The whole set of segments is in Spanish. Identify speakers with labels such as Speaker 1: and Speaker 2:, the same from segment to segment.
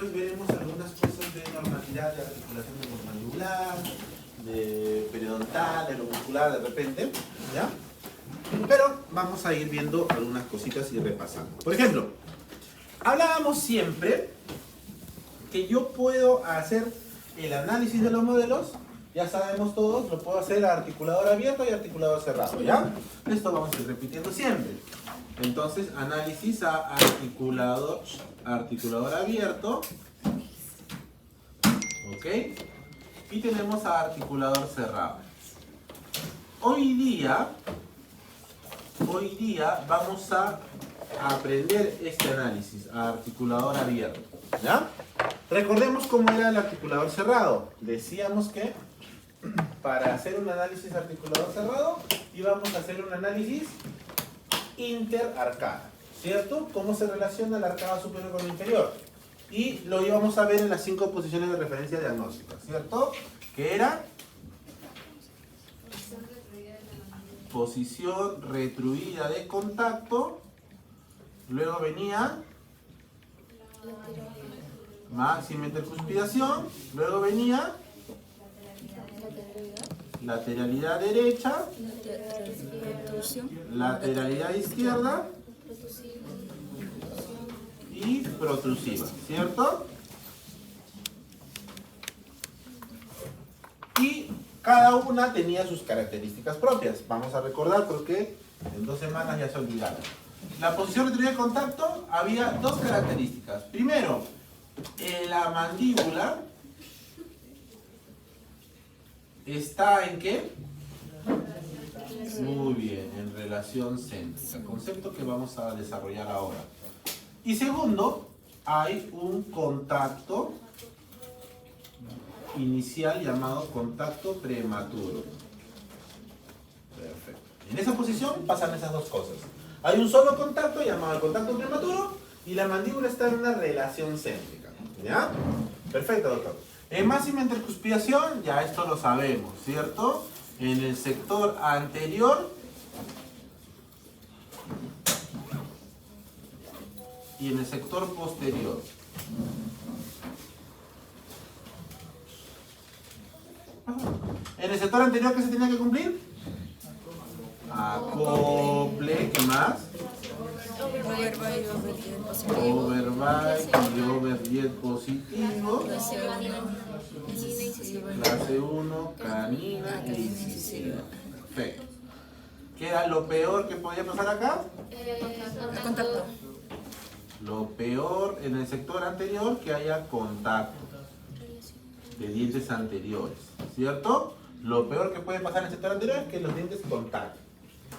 Speaker 1: después veremos algunas cosas de normalidad, de articulación neuromandibular, de periodontal, de lo muscular de repente, ¿ya? Pero vamos a ir viendo algunas cositas y repasando. Por ejemplo, hablábamos siempre que yo puedo hacer el análisis de los modelos, ya sabemos todos, lo puedo hacer a articulador abierto y articulador cerrado, ¿ya? Esto vamos a ir repitiendo siempre. Entonces, análisis a articulador abierto, ¿ok? Y tenemos a articulador cerrado. Hoy día vamos a aprender este análisis a articulador abierto, ¿ya? Recordemos cómo era el articulador cerrado. Decíamos que para hacer un análisis articulador cerrado íbamos a hacer un análisis interarcada, ¿cierto? Cómo se relaciona la arcada superior con la inferior. Y lo íbamos a ver en las 5 posiciones de referencia diagnóstica, ¿cierto? Que era posición retruida de contacto, luego venía máxima intercuspidación, luego venía lateralidad derecha, lateralidad izquierda y protrusiva, ¿cierto? Y cada una tenía sus características propias. Vamos a recordar porque en 2 semanas ya se olvidaron. La posición retruida de contacto había 2 características. Primero, la mandíbula está ¿en qué? Muy bien, en relación céntrica, concepto que vamos a desarrollar ahora. Y segundo, hay un contacto inicial llamado contacto prematuro. Perfecto. En esa posición pasan esas 2 cosas. Hay un solo contacto llamado el contacto prematuro y la mandíbula está en una relación céntrica. ¿Ya? Perfecto, doctor. En máxima intercuspidación, ya esto lo sabemos, ¿cierto? En el sector anterior y en el sector posterior. En el sector anterior, ¿qué se tenía que cumplir? Acople, ¿qué más? Overbite y overjet positivo. Clase 1, canina e incisiva. Perfecto. ¿Qué era lo peor que podía pasar acá?
Speaker 2: Contacto.
Speaker 1: Lo peor en el sector anterior, que haya contacto de dientes anteriores, ¿cierto? Lo peor que puede pasar en el sector anterior es que los dientes contacten,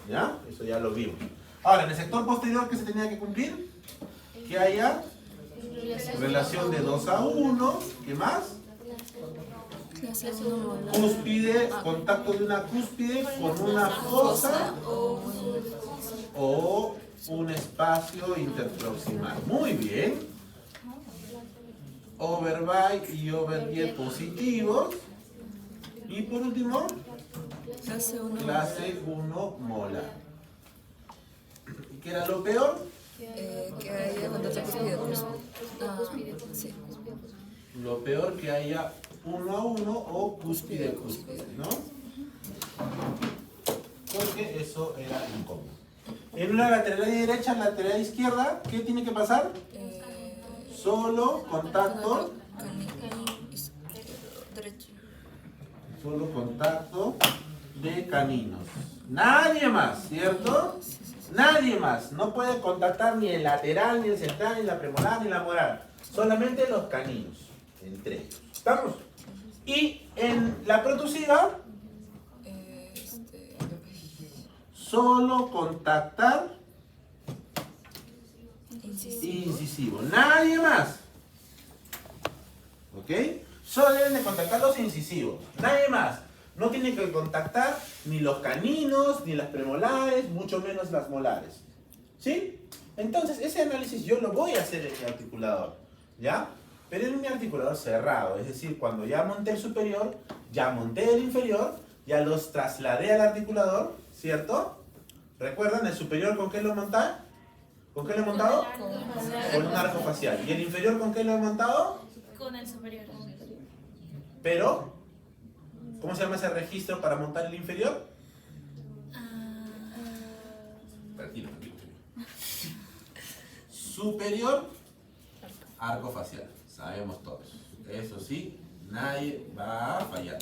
Speaker 1: ¿ya? Eso ya lo vimos. Ahora, en el sector posterior, ¿qué se tenía que cumplir? Que haya relación de 2:1, ¿qué más? Cúspide, contacto de una cúspide con una fosa o un espacio interproximal. Muy bien. Overbite y overjet positivos. Y por último, clase 1 molar. ¿Y qué era lo peor?
Speaker 2: Que haya contacto cúspide. Sí.
Speaker 1: Lo peor que haya 1:1 o cúspide, ¿no? Porque eso era incómodo. En una lateralidad derecha, lateral izquierda, ¿qué tiene que pasar? Solo contacto. Solo contacto de caninos. Nadie más, ¿cierto? Nadie más. No puede contactar ni el lateral, ni el central, ni la premolar, ni la molar. Solamente los caninos. Entre ellos. ¿Estamos? Y en la protrusiva, solo contactar incisivo. Nadie más. ¿Ok? Solo deben de contactar los incisivos. Nadie más. No tienen que contactar ni los caninos, ni las premolares, mucho menos las molares. ¿Sí? Entonces, ese análisis yo lo voy a hacer en mi articulador. ¿Ya? Pero en mi articulador cerrado. Es decir, cuando ya monté el superior, ya monté el inferior, ya los trasladé al articulador, ¿cierto? ¿Recuerdan el superior con qué lo monté? ¿Con qué lo he montado? Con un arco facial. ¿Y el inferior con qué lo he montado?
Speaker 3: Con el superior.
Speaker 1: Pero, ¿cómo se llama ese registro para montar el inferior? Tranquilo, tranquilo. Superior, arco facial. Sabemos todos. Eso sí, nadie va a fallar.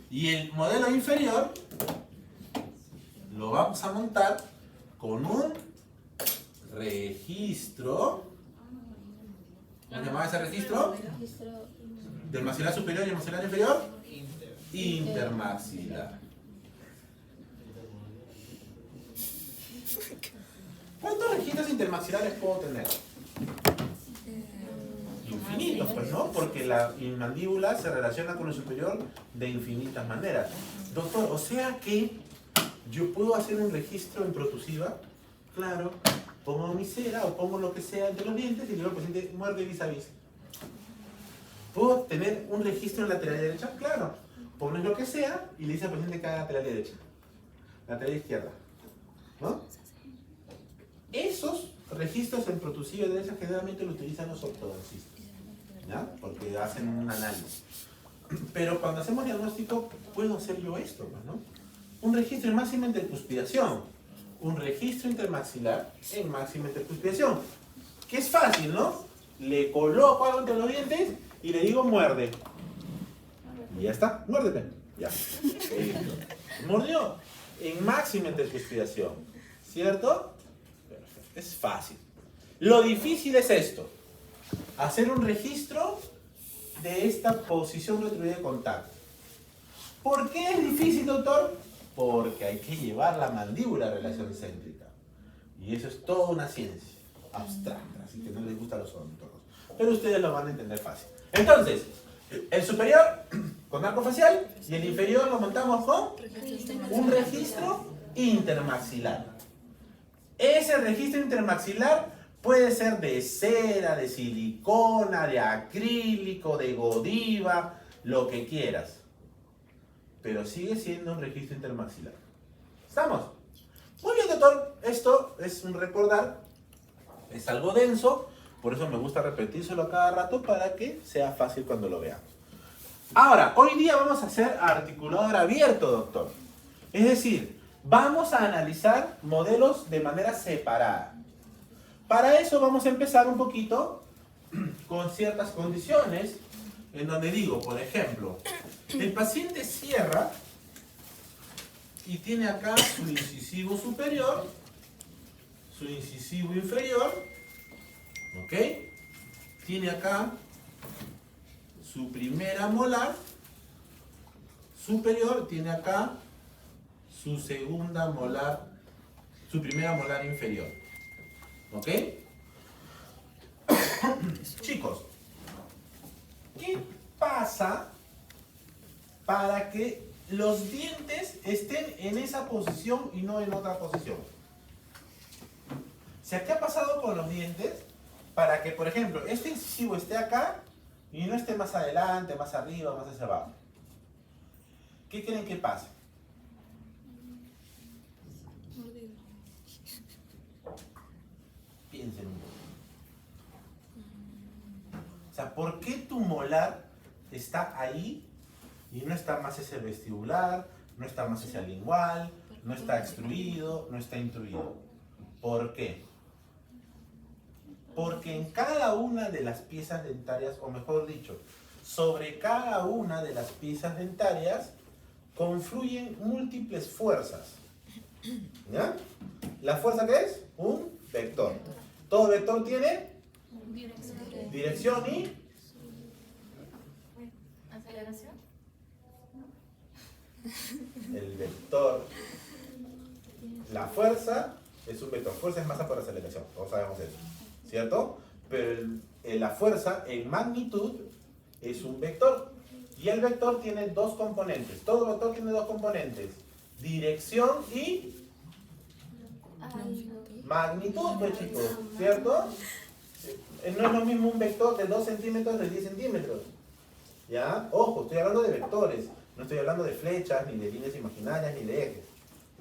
Speaker 1: Y el modelo inferior lo vamos a montar con un registro. ¿Cómo se llama ese registro? Del maxilar superior y el maxilar inferior. Intermaxilar. ¿Cuántos registros intermaxilares puedo tener? Infinitos, pues, ¿no? Porque la mandíbula se relaciona con el superior de infinitas maneras. Doctor, o sea que yo puedo hacer un registro en protusiva. Claro, pongo mi cera o pongo lo que sea entre los dientes y le digo al paciente, muerde vis a vis. ¿Puedo tener un registro en la lateral derecha? Claro. Pones lo que sea y le dice al paciente que haga lateral derecha, lateral izquierda, ¿no? Esos registros en protusiva derecha generalmente lo utilizan los ortodoncistas, ¿ya? Porque hacen un análisis. Pero cuando hacemos diagnóstico, puedo hacer yo esto, ¿no? Un registro en máxima intercuspidación, un registro intermaxilar en máxima intercuspidación, que es fácil, ¿no? Le coloco algo entre los dientes y le digo muerde. Y ya está, muérdete. Ya. Mordió en máxima intercuspidación, ¿cierto? Perfecto. Es fácil. Lo difícil es esto: hacer un registro de esta posición retroide de contacto. ¿Por qué es difícil, doctor? Porque hay que llevar la mandíbula a relación céntrica. Y eso es toda una ciencia abstracta, así que no les gusta a los odontólogos. Pero ustedes lo van a entender fácil. Entonces, el superior con arco facial y el inferior lo montamos con un registro intermaxilar. Ese registro intermaxilar puede ser de cera, de silicona, de acrílico, de Godiva, lo que quieras. Pero sigue siendo un registro intermaxilar. ¿Estamos? Muy bien, doctor. Esto es un recordar. Es algo denso. Por eso me gusta repetírselo a cada rato para que sea fácil cuando lo veamos. Ahora, hoy día vamos a hacer articulador abierto, doctor. Es decir, vamos a analizar modelos de manera separada. Para eso vamos a empezar un poquito con ciertas condiciones en donde digo, por ejemplo, el paciente cierra y tiene acá su incisivo superior, su incisivo inferior, ¿ok? Tiene acá su primera molar superior, tiene acá su segunda molar, su primera molar inferior, ¿ok? Chicos, ¿qué pasa para que los dientes estén en esa posición y no en otra posición? O sea, ¿qué ha pasado con los dientes para que, por ejemplo, este incisivo esté acá y no esté más adelante, más arriba, más hacia abajo? ¿Qué creen que pasa? Piensen un poco. O sea, ¿por qué tu molar está ahí y no está más hacia el vestibular, no está más hacia el lingual, no está extruido, no está intruido? ¿Por qué? Porque en cada una de las piezas dentarias, o mejor dicho, sobre cada una de las piezas dentarias, confluyen múltiples fuerzas. ¿Ya? ¿La fuerza qué es? Un vector. Todo vector tiene dirección y
Speaker 3: aceleración.
Speaker 1: el vector. La fuerza es un vector. Fuerza es masa por aceleración. Todos sabemos eso, ¿cierto? Pero la fuerza en magnitud es un vector. Y el vector tiene dos componentes. Todo vector tiene dos componentes: dirección y magnitud, pues, chicos, ¿cierto? No es lo mismo un vector de 2 centímetros de 10 centímetros. ¿Ya? Ojo, estoy hablando de vectores. No estoy hablando de flechas, ni de líneas imaginarias, ni de ejes.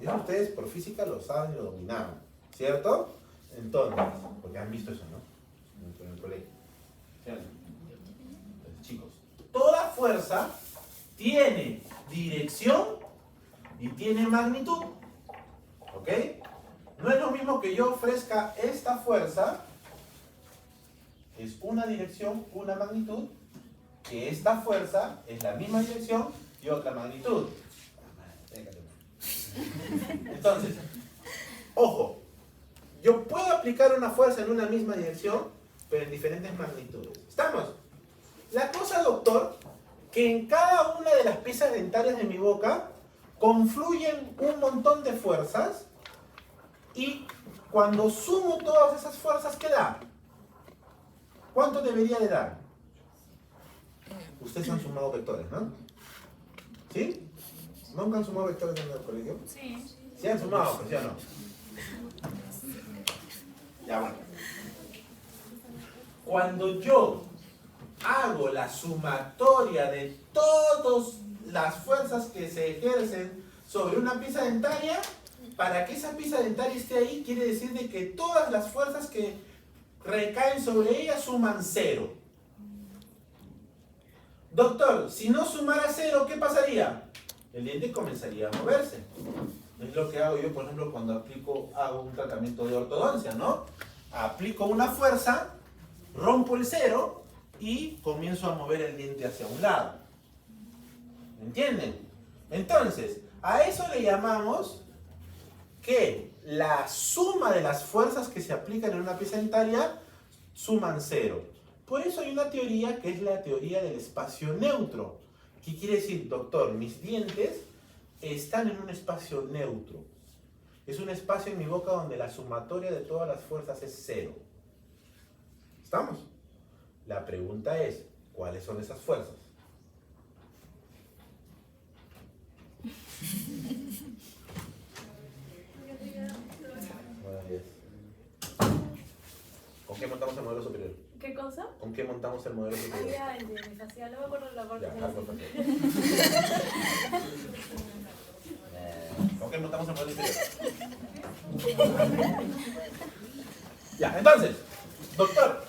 Speaker 1: Eso ustedes por física lo saben y lo dominaron, ¿cierto? Entonces, porque han visto eso, ¿no? En el colegio. ¿Sí o no? Entonces, chicos, toda fuerza tiene dirección y tiene magnitud. ¿Ok? No es lo mismo que yo ofrezca esta fuerza, es una dirección, una magnitud, que esta fuerza es la misma dirección y otra magnitud. Entonces, ojo, yo puedo aplicar una fuerza en una misma dirección, pero en diferentes magnitudes. ¿Estamos? La cosa, doctor, que en cada una de las piezas dentarias de mi boca confluyen un montón de fuerzas y cuando sumo todas esas fuerzas, ¿qué da? ¿Cuánto debería de dar? Ustedes han sumado vectores, ¿no? ¿Sí? ¿Nunca han sumado vectores en el colegio?
Speaker 3: Sí.
Speaker 1: ¿Sí han sumado, pues, ¿sí o no? Ya, bueno. Cuando yo hago la sumatoria de todas las fuerzas que se ejercen sobre una pieza dentaria, para que esa pieza dentaria esté ahí, quiere decir de que todas las fuerzas que recaen sobre ella suman 0. Doctor, si no sumara 0, ¿qué pasaría? El diente comenzaría a moverse. Es lo que hago yo, por ejemplo, cuando hago un tratamiento de ortodoncia, ¿no? Aplico una fuerza, rompo el 0 y comienzo a mover el diente hacia un lado. ¿Entienden? Entonces, a eso le llamamos que la suma de las fuerzas que se aplican en una pieza dentaria suman 0. Por eso hay una teoría que es la teoría del espacio neutro. ¿Qué quiere decir, doctor? Mis dientes están en un espacio neutro. Es un espacio en mi boca donde la sumatoria de todas las fuerzas es 0. ¿Estamos? La pregunta es, ¿cuáles son esas fuerzas? ¿Con qué montamos el modelo superior?
Speaker 3: ¿Qué cosa?
Speaker 1: ¿Con qué montamos el modelo
Speaker 3: Ah,
Speaker 1: superior?
Speaker 3: ya, el de mi facial. No me acuerdo la parte.
Speaker 1: Ya, algo perfecto. ¿Con qué montamos el modelo superior? Ya, entonces, doctor,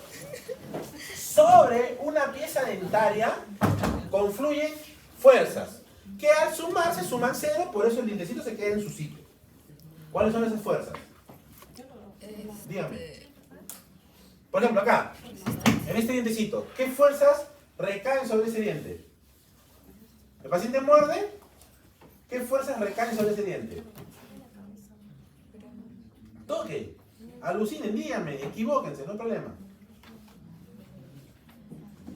Speaker 1: sobre una pieza dentaria confluyen fuerzas que al sumarse suman 0, por eso el dientecito se queda en su sitio. ¿Cuáles son esas fuerzas? Dígame. Por ejemplo, acá, en este dientecito, ¿qué fuerzas recaen sobre ese diente? ¿El paciente muerde? ¿Qué fuerzas recaen sobre ese diente? Toque, alucinen, díganme, equivóquense, no hay problema.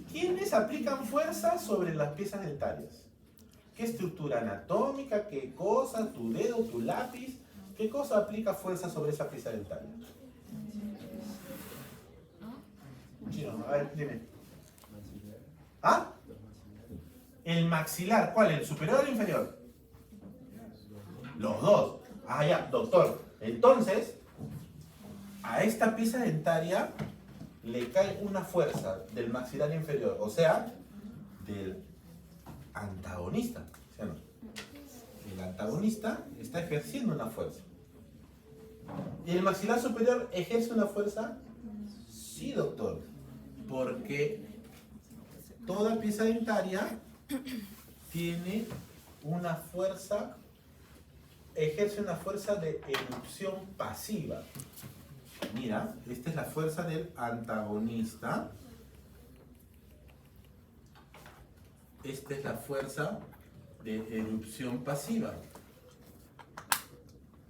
Speaker 1: ¿Quiénes aplican fuerzas sobre las piezas dentarias? ¿Qué estructura anatómica? ¿Qué cosa? ¿Tu dedo? ¿Tu lápiz? ¿Qué cosa aplica fuerza sobre esa pieza dentaria? Chino, a ver, dime. ¿Ah? El maxilar, ¿cuál? ¿El superior o el inferior? Los dos. Ah, ya, doctor. Entonces, a esta pieza dentaria le cae una fuerza del maxilar inferior, o sea, del antagonista. ¿Sí o no? El antagonista está ejerciendo una fuerza. ¿Y el maxilar superior ejerce una fuerza? Sí, doctor. Porque toda pieza dentaria tiene una fuerza, ejerce una fuerza de erupción pasiva. Mira, esta es la fuerza del antagonista. Esta es la fuerza de erupción pasiva.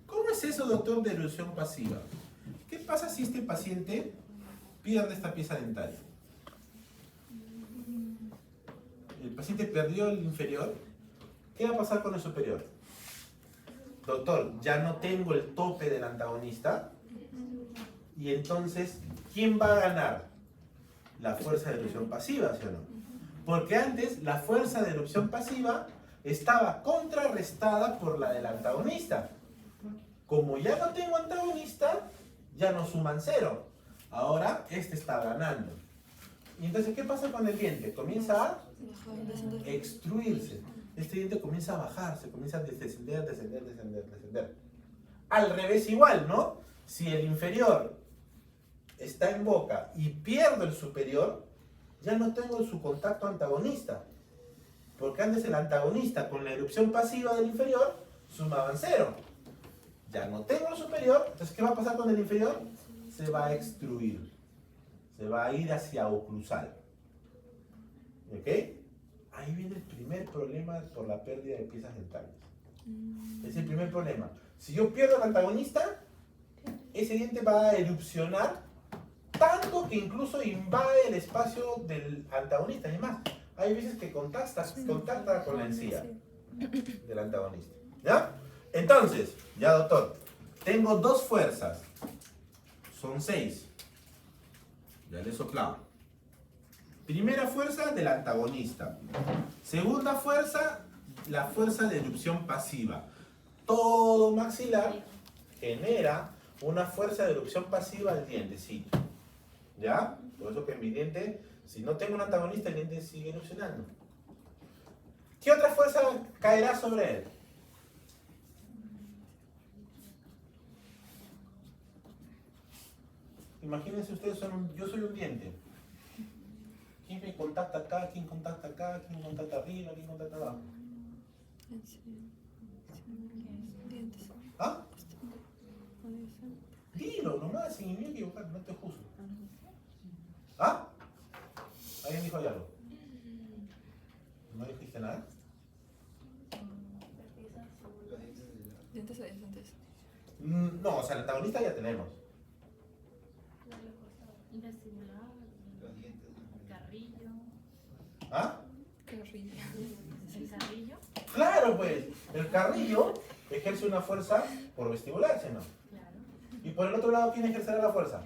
Speaker 1: ¿Cómo es eso, doctor, de erupción pasiva? ¿Qué pasa si este paciente pierde esta pieza dentaria? El paciente perdió el inferior. ¿Qué va a pasar con el superior? Doctor, ya no tengo el tope del antagonista. Y entonces, ¿quién va a ganar? La fuerza de erupción pasiva, ¿sí o no? Porque antes la fuerza de erupción pasiva estaba contrarrestada por la del antagonista. Como ya no tengo antagonista, ya no suman 0. Ahora este está ganando. Y entonces, ¿qué pasa con el diente? Comienza a extruirse. Este diente comienza a bajarse, comienza a descender. Al revés igual, ¿no? Si el inferior está en boca y pierdo el superior, ya no tengo su contacto antagonista. Porque antes el antagonista con la erupción pasiva del inferior sumaban 0. Ya no tengo el superior, entonces ¿qué va a pasar con el inferior? Se va a extruir. Se va a ir hacia oclusal. ¿Ok? Ahí viene el primer problema por la pérdida de piezas dentales. Es el primer problema. Si yo pierdo el antagonista, ese diente va a erupcionar tanto que incluso invade el espacio del antagonista. Es más, hay veces que contacta con la encía del antagonista. ¿Ya? Entonces, ya doctor, tengo dos fuerzas. Son 6. Ya le he soplado. Primera fuerza del antagonista. Segunda fuerza, la fuerza de erupción pasiva. Todo maxilar genera una fuerza de erupción pasiva al dientecito. ¿Ya? Por eso que en mi diente, si no tengo un antagonista, el diente sigue erupcionando. ¿Qué otra fuerza caerá sobre él? Imagínense ustedes, yo soy un diente. ¿Quién me contacta acá? ¿Quién contacta acá? ¿Quién contacta arriba? ¿Quién contacta abajo? ¿Ah? Dilo nomás, sin miedo a equivocar, no te juzgo. ¿Ah? ¿Alguien dijo algo? ¿No dijiste nada?
Speaker 2: Dientes adyacentes.
Speaker 1: No, o sea, el antagonista ya tenemos.
Speaker 3: Vestibular, carrillo.
Speaker 1: ¿Ah?
Speaker 2: Carrillo.
Speaker 3: ¿El carrillo?
Speaker 1: Claro, pues. El carrillo ejerce una fuerza por vestibular, ¿sí o no?
Speaker 3: Claro.
Speaker 1: Y por el otro lado, ¿quién ejercerá la fuerza?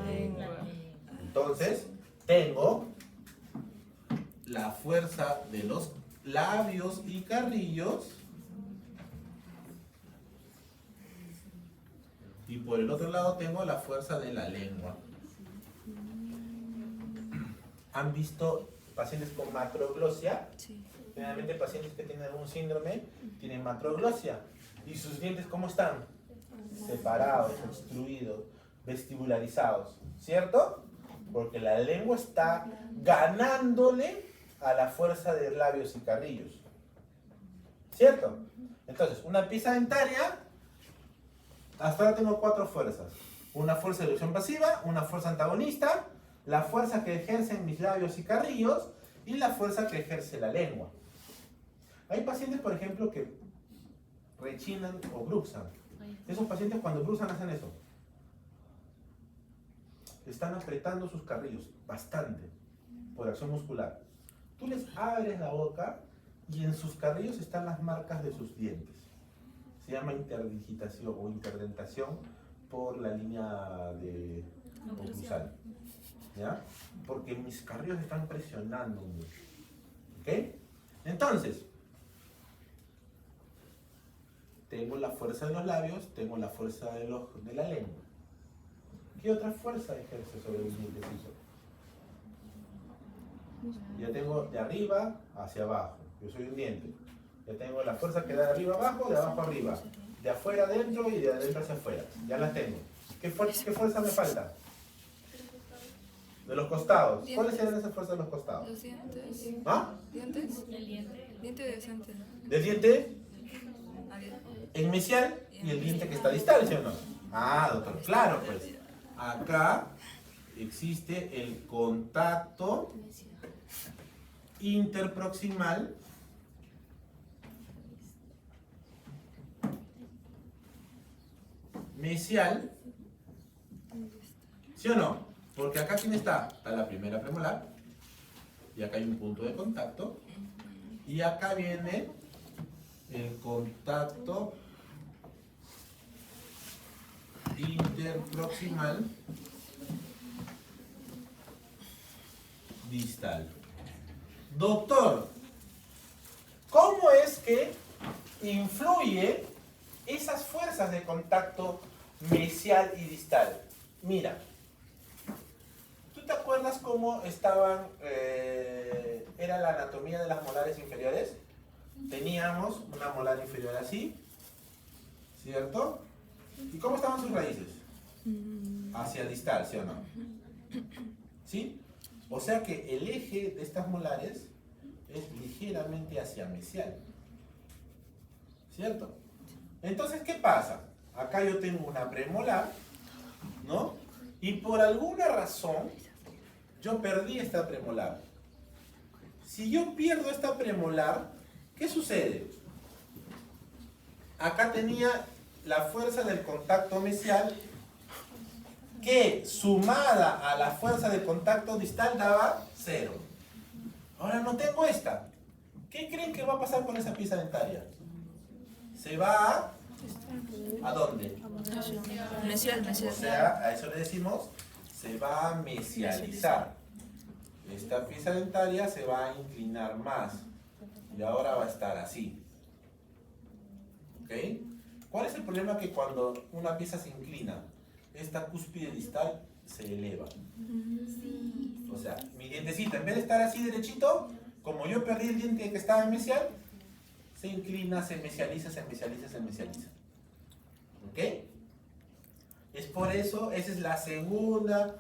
Speaker 2: Lengua.
Speaker 1: Entonces, tengo la fuerza de los labios y carrillos. Y por el otro lado tengo la fuerza de la lengua. ¿Han visto pacientes con macroglosia?
Speaker 2: Sí.
Speaker 1: Generalmente pacientes que tienen algún síndrome tienen macroglosia. ¿Y sus dientes cómo están? Separados, obstruidos, vestibularizados. ¿Cierto? Porque la lengua está ganándole a la fuerza de labios y carrillos. ¿Cierto? Entonces, una pieza dentaria, hasta ahora tengo 4 fuerzas. Una fuerza de erupción pasiva, una fuerza antagonista, la fuerza que ejercen mis labios y carrillos y la fuerza que ejerce la lengua. Hay pacientes, por ejemplo, que rechinan o bruxan. Esos pacientes cuando bruxan hacen eso. Están apretando sus carrillos bastante por acción muscular. Tú les abres la boca y en sus carrillos están las marcas de sus dientes. Se llama interdigitación o interdentación por la línea de oclusal. ¿Ya? Porque mis carrillos están presionando mucho. ¿Ok? Entonces, tengo la fuerza de los labios, tengo la fuerza de la lengua. ¿Qué otra fuerza ejerce sobre el dientecito? Ya tengo de arriba hacia abajo. Yo soy un diente. Ya tengo la fuerza que da de arriba abajo, de abajo arriba. De afuera adentro y de adentro hacia afuera. Ya las tengo. ¿Qué fuerza me falta? De los costados. ¿Cuáles serán esas fuerzas de los costados?
Speaker 2: Los dientes.
Speaker 1: ¿Ah?
Speaker 2: ¿Dientes?
Speaker 3: El diente.
Speaker 2: Diente decente.
Speaker 1: Del diente
Speaker 2: Nadie.
Speaker 1: en mesial y el diente que está distal, ¿sí o no? Ah, doctor, claro, pues. Acá existe el contacto interproximal mesial, ¿sí o no? Porque acá ¿quién está? Está la primera premolar y acá hay un punto de contacto y acá viene el contacto interproximal distal. Doctor, ¿cómo es que influye esas fuerzas de contacto mesial y distal? Mira, ¿tú te acuerdas cómo estaban, era la anatomía de las molares inferiores? Teníamos una molar inferior así, ¿cierto? ¿Y cómo estaban sus raíces? hacia distal, ¿sí o no? ¿Sí? O sea que el eje de estas molares es ligeramente hacia mesial. ¿Cierto? Entonces, ¿qué pasa? Acá yo tengo una premolar, ¿no? Y por alguna razón, yo perdí esta premolar. Si yo pierdo esta premolar, ¿qué sucede? Acá tenía la fuerza del contacto mesial que sumada a la fuerza del contacto distal daba 0. Ahora no tengo esta. ¿Qué creen que va a pasar con esa pieza dentaria? Se va ¿a dónde?
Speaker 2: Mesial,
Speaker 1: O
Speaker 2: mesial.
Speaker 1: sea, a eso le decimos, se va a mesializar. Esta pieza dentaria se va a inclinar más. Y ahora va a estar así. ¿Ok? ¿Cuál es el problema? Que cuando una pieza se inclina, esta cúspide distal se eleva. O sea, mi dientecito, en vez de estar así derechito, como yo perdí el diente que estaba en mesial, se inclina, se mesializa, se mesializa, se mesializa. ¿Ok? Es por eso, ese es el segundo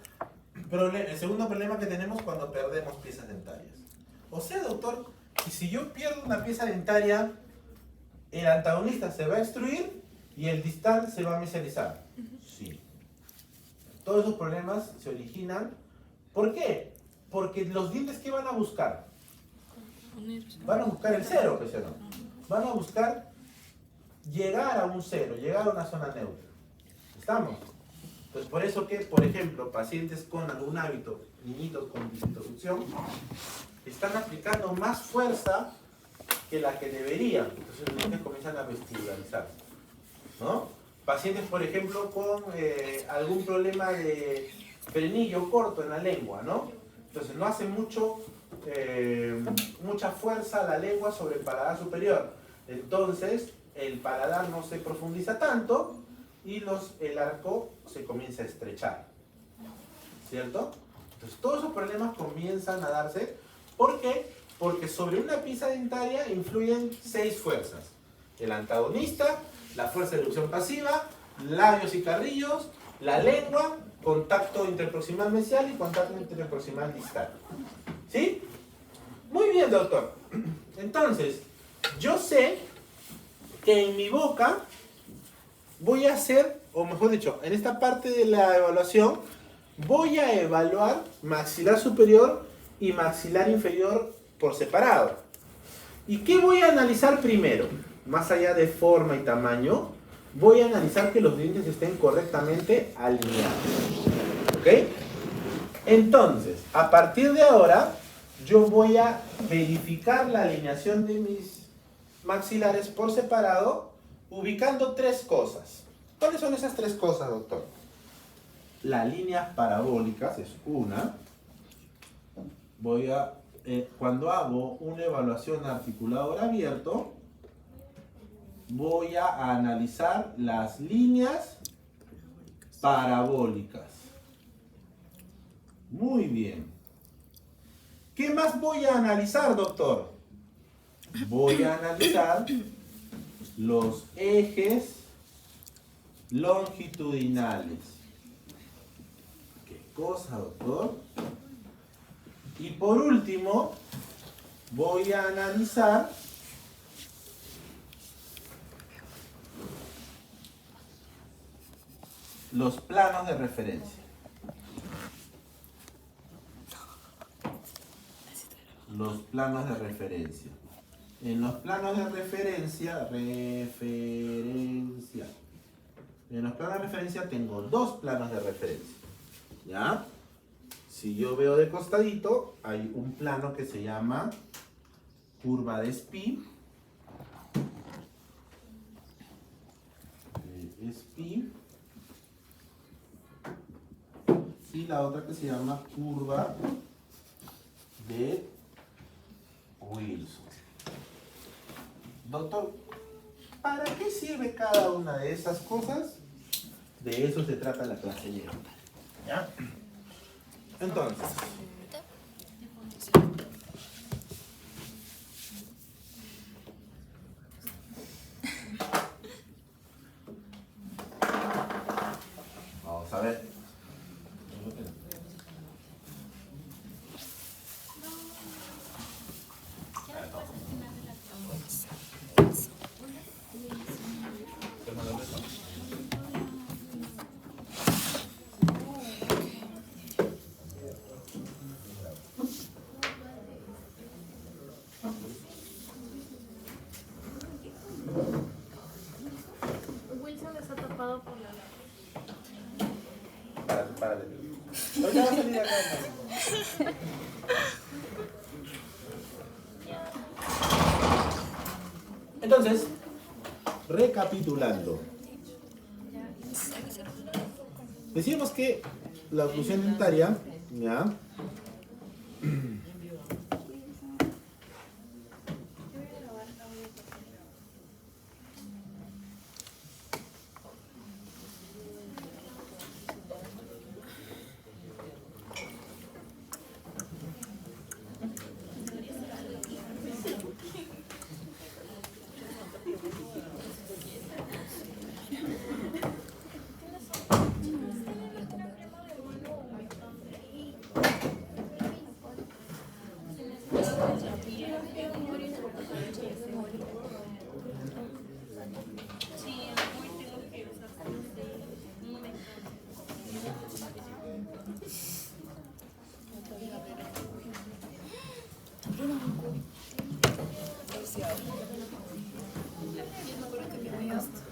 Speaker 1: problema que tenemos cuando perdemos piezas dentarias. O sea, doctor, que si yo pierdo una pieza dentaria, el antagonista se va a extruir y el distal se va a mesializar. Sí. Todos esos problemas se originan. ¿Por qué? Porque los dientes, ¿qué van a buscar? Van a buscar el cero, pues, ¿no? Van a buscar llegar a un cero, llegar a una zona neutra. ¿Estamos? Entonces, por eso que, por ejemplo, pacientes con algún hábito, niñitos con disintosucción, están aplicando más fuerza que la que deberían. Entonces los dientes comienzan a vestibularizarse, ¿no? Pacientes, por ejemplo, con algún problema de frenillo corto en la lengua, ¿no? Entonces no hace mucha fuerza la lengua sobre el paladar superior. Entonces el paladar no se profundiza tanto y el arco se comienza a estrechar, ¿cierto? Entonces todos esos problemas comienzan a darse. ¿Por qué? Porque sobre una pieza dentaria influyen 6 fuerzas. El antagonista, la fuerza de erupción pasiva, labios y carrillos, la lengua, contacto interproximal mesial y contacto interproximal distal. ¿Sí? Muy bien, doctor. Entonces, yo sé que en mi boca voy a hacer, o mejor dicho, en esta parte de la evaluación, voy a evaluar maxilar superior y maxilar inferior por separado. ¿Y qué voy a analizar primero? Más allá de forma y tamaño, voy a analizar que los dientes estén correctamente alineados. ¿Ok? Entonces, a partir de ahora, yo voy a verificar la alineación de mis maxilares por separado, ubicando 3 cosas. ¿Cuáles son esas 3 cosas, doctor? Las líneas parabólicas es una. Cuando hago una evaluación articulador abierto, voy a analizar las líneas parabólicas. Muy bien. ¿Qué más voy a analizar, doctor? Voy a analizar los ejes longitudinales. ¿Qué cosa, doctor? Y por último, voy a analizar los planos de referencia. Los planos de referencia. En los planos de referencia, en los planos de referencia tengo 2 planos de referencia. ¿Ya? Si yo veo de costadito, hay un plano que se llama curva de Spee. Y la otra que se llama curva de Wilson. Doctor, ¿para qué sirve cada una de esas cosas? De eso se trata la clase de hoy. ¿Ya? Entonces, vamos a ver. Ahorita va a salir acá. Entonces, recapitulando. Decíamos que la oclusión dentaria, ¿ya?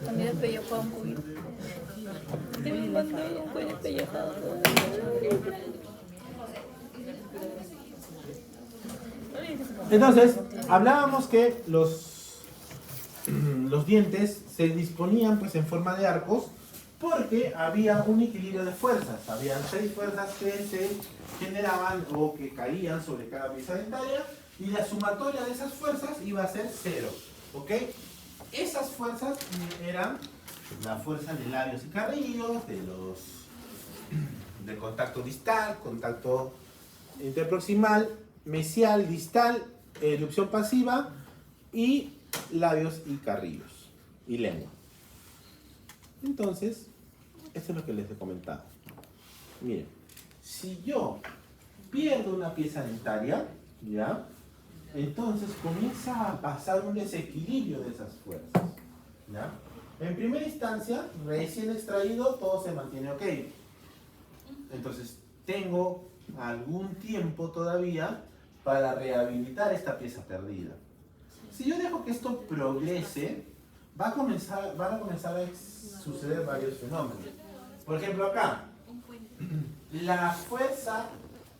Speaker 2: También despellejado un poquito. Que me mandó, fue despellejado todo.
Speaker 1: Entonces, hablábamos que los dientes se disponían pues en forma de arcos porque había un equilibrio de fuerzas. Habían 6 fuerzas que se generaban o que caían sobre cada pieza dentaria y la sumatoria de esas fuerzas iba a ser 0. ¿Ok? Esas fuerzas eran la fuerza de labios y carrillos, de contacto distal, contacto interproximal, mesial, distal, erupción pasiva y labios y carrillos y lengua. Entonces, esto es lo que les he comentado. Miren, si yo pierdo una pieza dentaria, ¿ya? Entonces comienza a pasar un desequilibrio de esas fuerzas, ¿ya? En primera instancia, recién extraído, todo se mantiene ok. Entonces, tengo algún tiempo todavía para rehabilitar esta pieza perdida. Si yo dejo que esto progrese, van a comenzar a suceder varios fenómenos. Por ejemplo, acá, la fuerza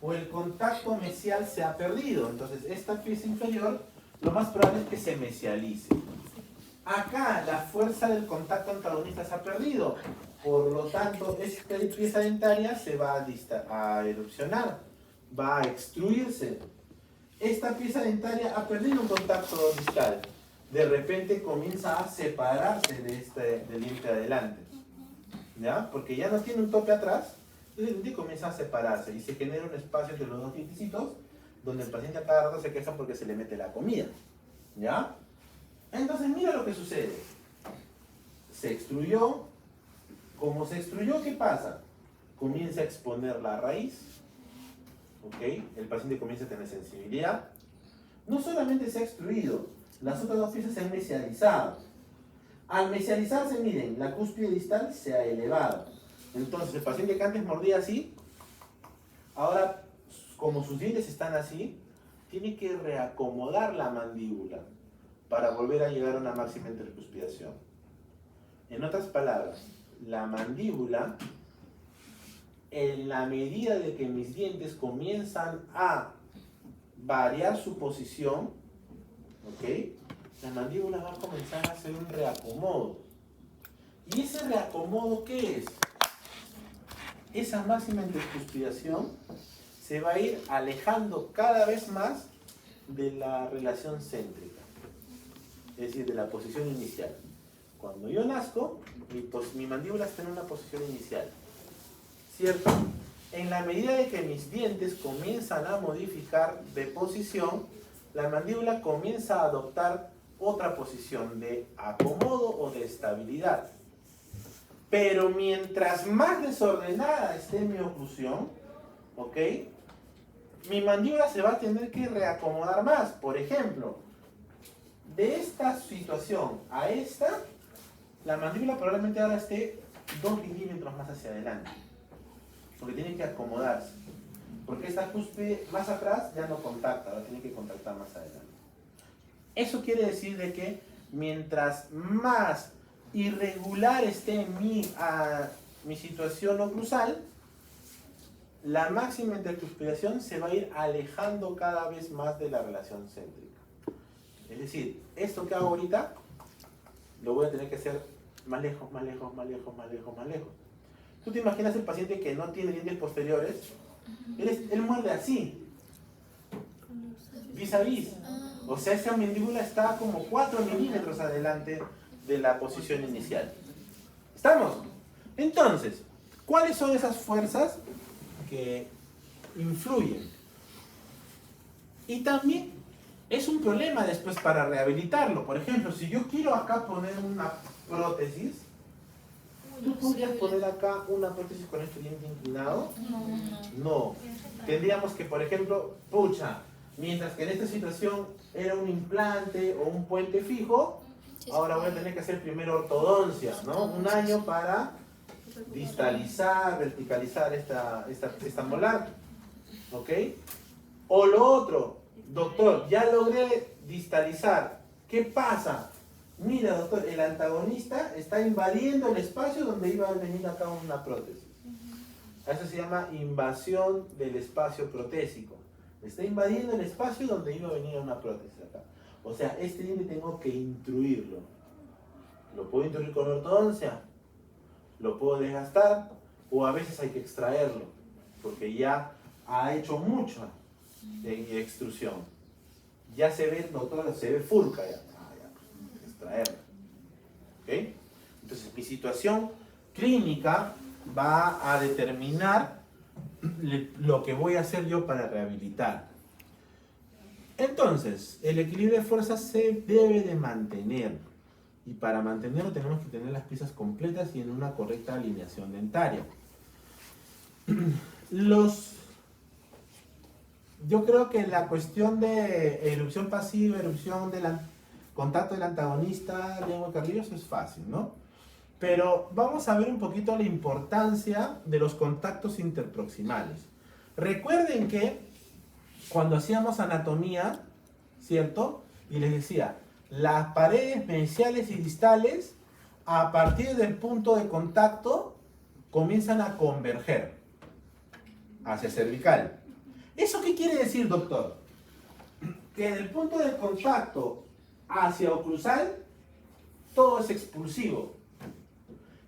Speaker 1: o el contacto mesial se ha perdido. Entonces, esta pieza inferior, lo más probable es que se mesialice. Acá, la fuerza del contacto antagonista se ha perdido. Por lo tanto, esta pieza dentaria se va a erupcionar, va a extruirse. Esta pieza dentaria ha perdido un contacto distal. De repente comienza a separarse del diente de adelante, ¿ya? Porque ya no tiene un tope atrás, entonces el diente comienza a separarse y se genera un espacio entre los dos dientecitos donde el paciente a cada rato se queja porque se le mete la comida, ¿ya? Entonces mira lo que sucede. Se extruyó. Como se extruyó, ¿qué pasa? Comienza a exponer la raíz, ¿ok? El paciente comienza a tener sensibilidad. No solamente se ha extruido, las otras dos piezas se han mesializado. Al mesializarse, miren, la cúspide distal se ha elevado. Entonces, el paciente que antes mordía así, ahora, como sus dientes están así, tiene que reacomodar la mandíbula para volver a llegar a una máxima intercuspidación. En otras palabras, la mandíbula, en la medida de que mis dientes comienzan a variar su posición, ¿ok? La mandíbula va a comenzar a hacer un reacomodo. ¿Y ese reacomodo qué es? Esa máxima intercuspidación se va a ir alejando cada vez más de la relación céntrica, es decir, de la posición inicial. Cuando yo nazco, mi mandíbula está en una posición inicial, ¿cierto? En la medida de que mis dientes comienzan a modificar de posición, la mandíbula comienza a adoptar otra posición de acomodo o de estabilidad. Pero mientras más desordenada esté mi oclusión, ¿ok? Mi mandíbula se va a tener que reacomodar más. Por ejemplo, de esta situación a esta, la mandíbula probablemente ahora esté 2 milímetros más hacia adelante, porque tiene que acomodarse, porque esta cúspide más atrás ya no contacta, ahora tiene que contactar más adelante. Eso quiere decir de que mientras más irregular esté mi situación oclusal, la máxima intercuspiración se va a ir alejando cada vez más de la relación céntrica. Es decir, esto que hago ahorita, lo voy a tener que hacer más lejos, más lejos, más lejos, más lejos, más lejos. ¿Tú te imaginas el paciente que no tiene dientes posteriores? Él muerde así, vis a vis. O sea, esa mandíbula está como 4 milímetros adelante de la posición inicial. ¿Estamos? Entonces, ¿cuáles son esas fuerzas que influyen? Y también es un problema después para rehabilitarlo. Por ejemplo, si yo quiero acá poner una prótesis, ¿tú podrías poner acá una prótesis con este diente inclinado? No. Tendríamos que, por ejemplo, mientras que en esta situación era un implante o un puente fijo, ahora voy a tener que hacer primero ortodoncia, ¿no? Un año para distalizar, verticalizar esta molar. ¿Ok? O lo otro, doctor, ya logré distalizar. ¿Qué pasa? Mira, doctor, el antagonista está invadiendo el espacio donde iba a venir acá una prótesis. Eso se llama invasión del espacio protésico. Está invadiendo el espacio donde iba a venir una prótesis acá. O sea, este diente tengo que intruirlo. Lo puedo intruir con ortodoncia, lo puedo desgastar, o a veces hay que extraerlo, porque ya ha hecho mucha extrusión. Ya se ve, doctor, se ve furca ya. Ya, extraerlo. ¿Ok? Entonces, mi situación clínica va a determinar lo que voy a hacer yo para rehabilitar. Entonces, el equilibrio de fuerzas se debe de mantener. Y para mantenerlo tenemos que tener las piezas completas y en una correcta alineación dentaria. Yo creo que la cuestión de erupción pasiva, erupción del contacto del antagonista, lengua carrillos, es fácil, ¿no? Pero vamos a ver un poquito la importancia de los contactos interproximales. Recuerden que cuando hacíamos anatomía, ¿cierto? Y les decía, las paredes mesiales y distales, a partir del punto de contacto, comienzan a converger hacia cervical. ¿Eso qué quiere decir, doctor? Que del punto de contacto hacia oclusal, todo es expulsivo.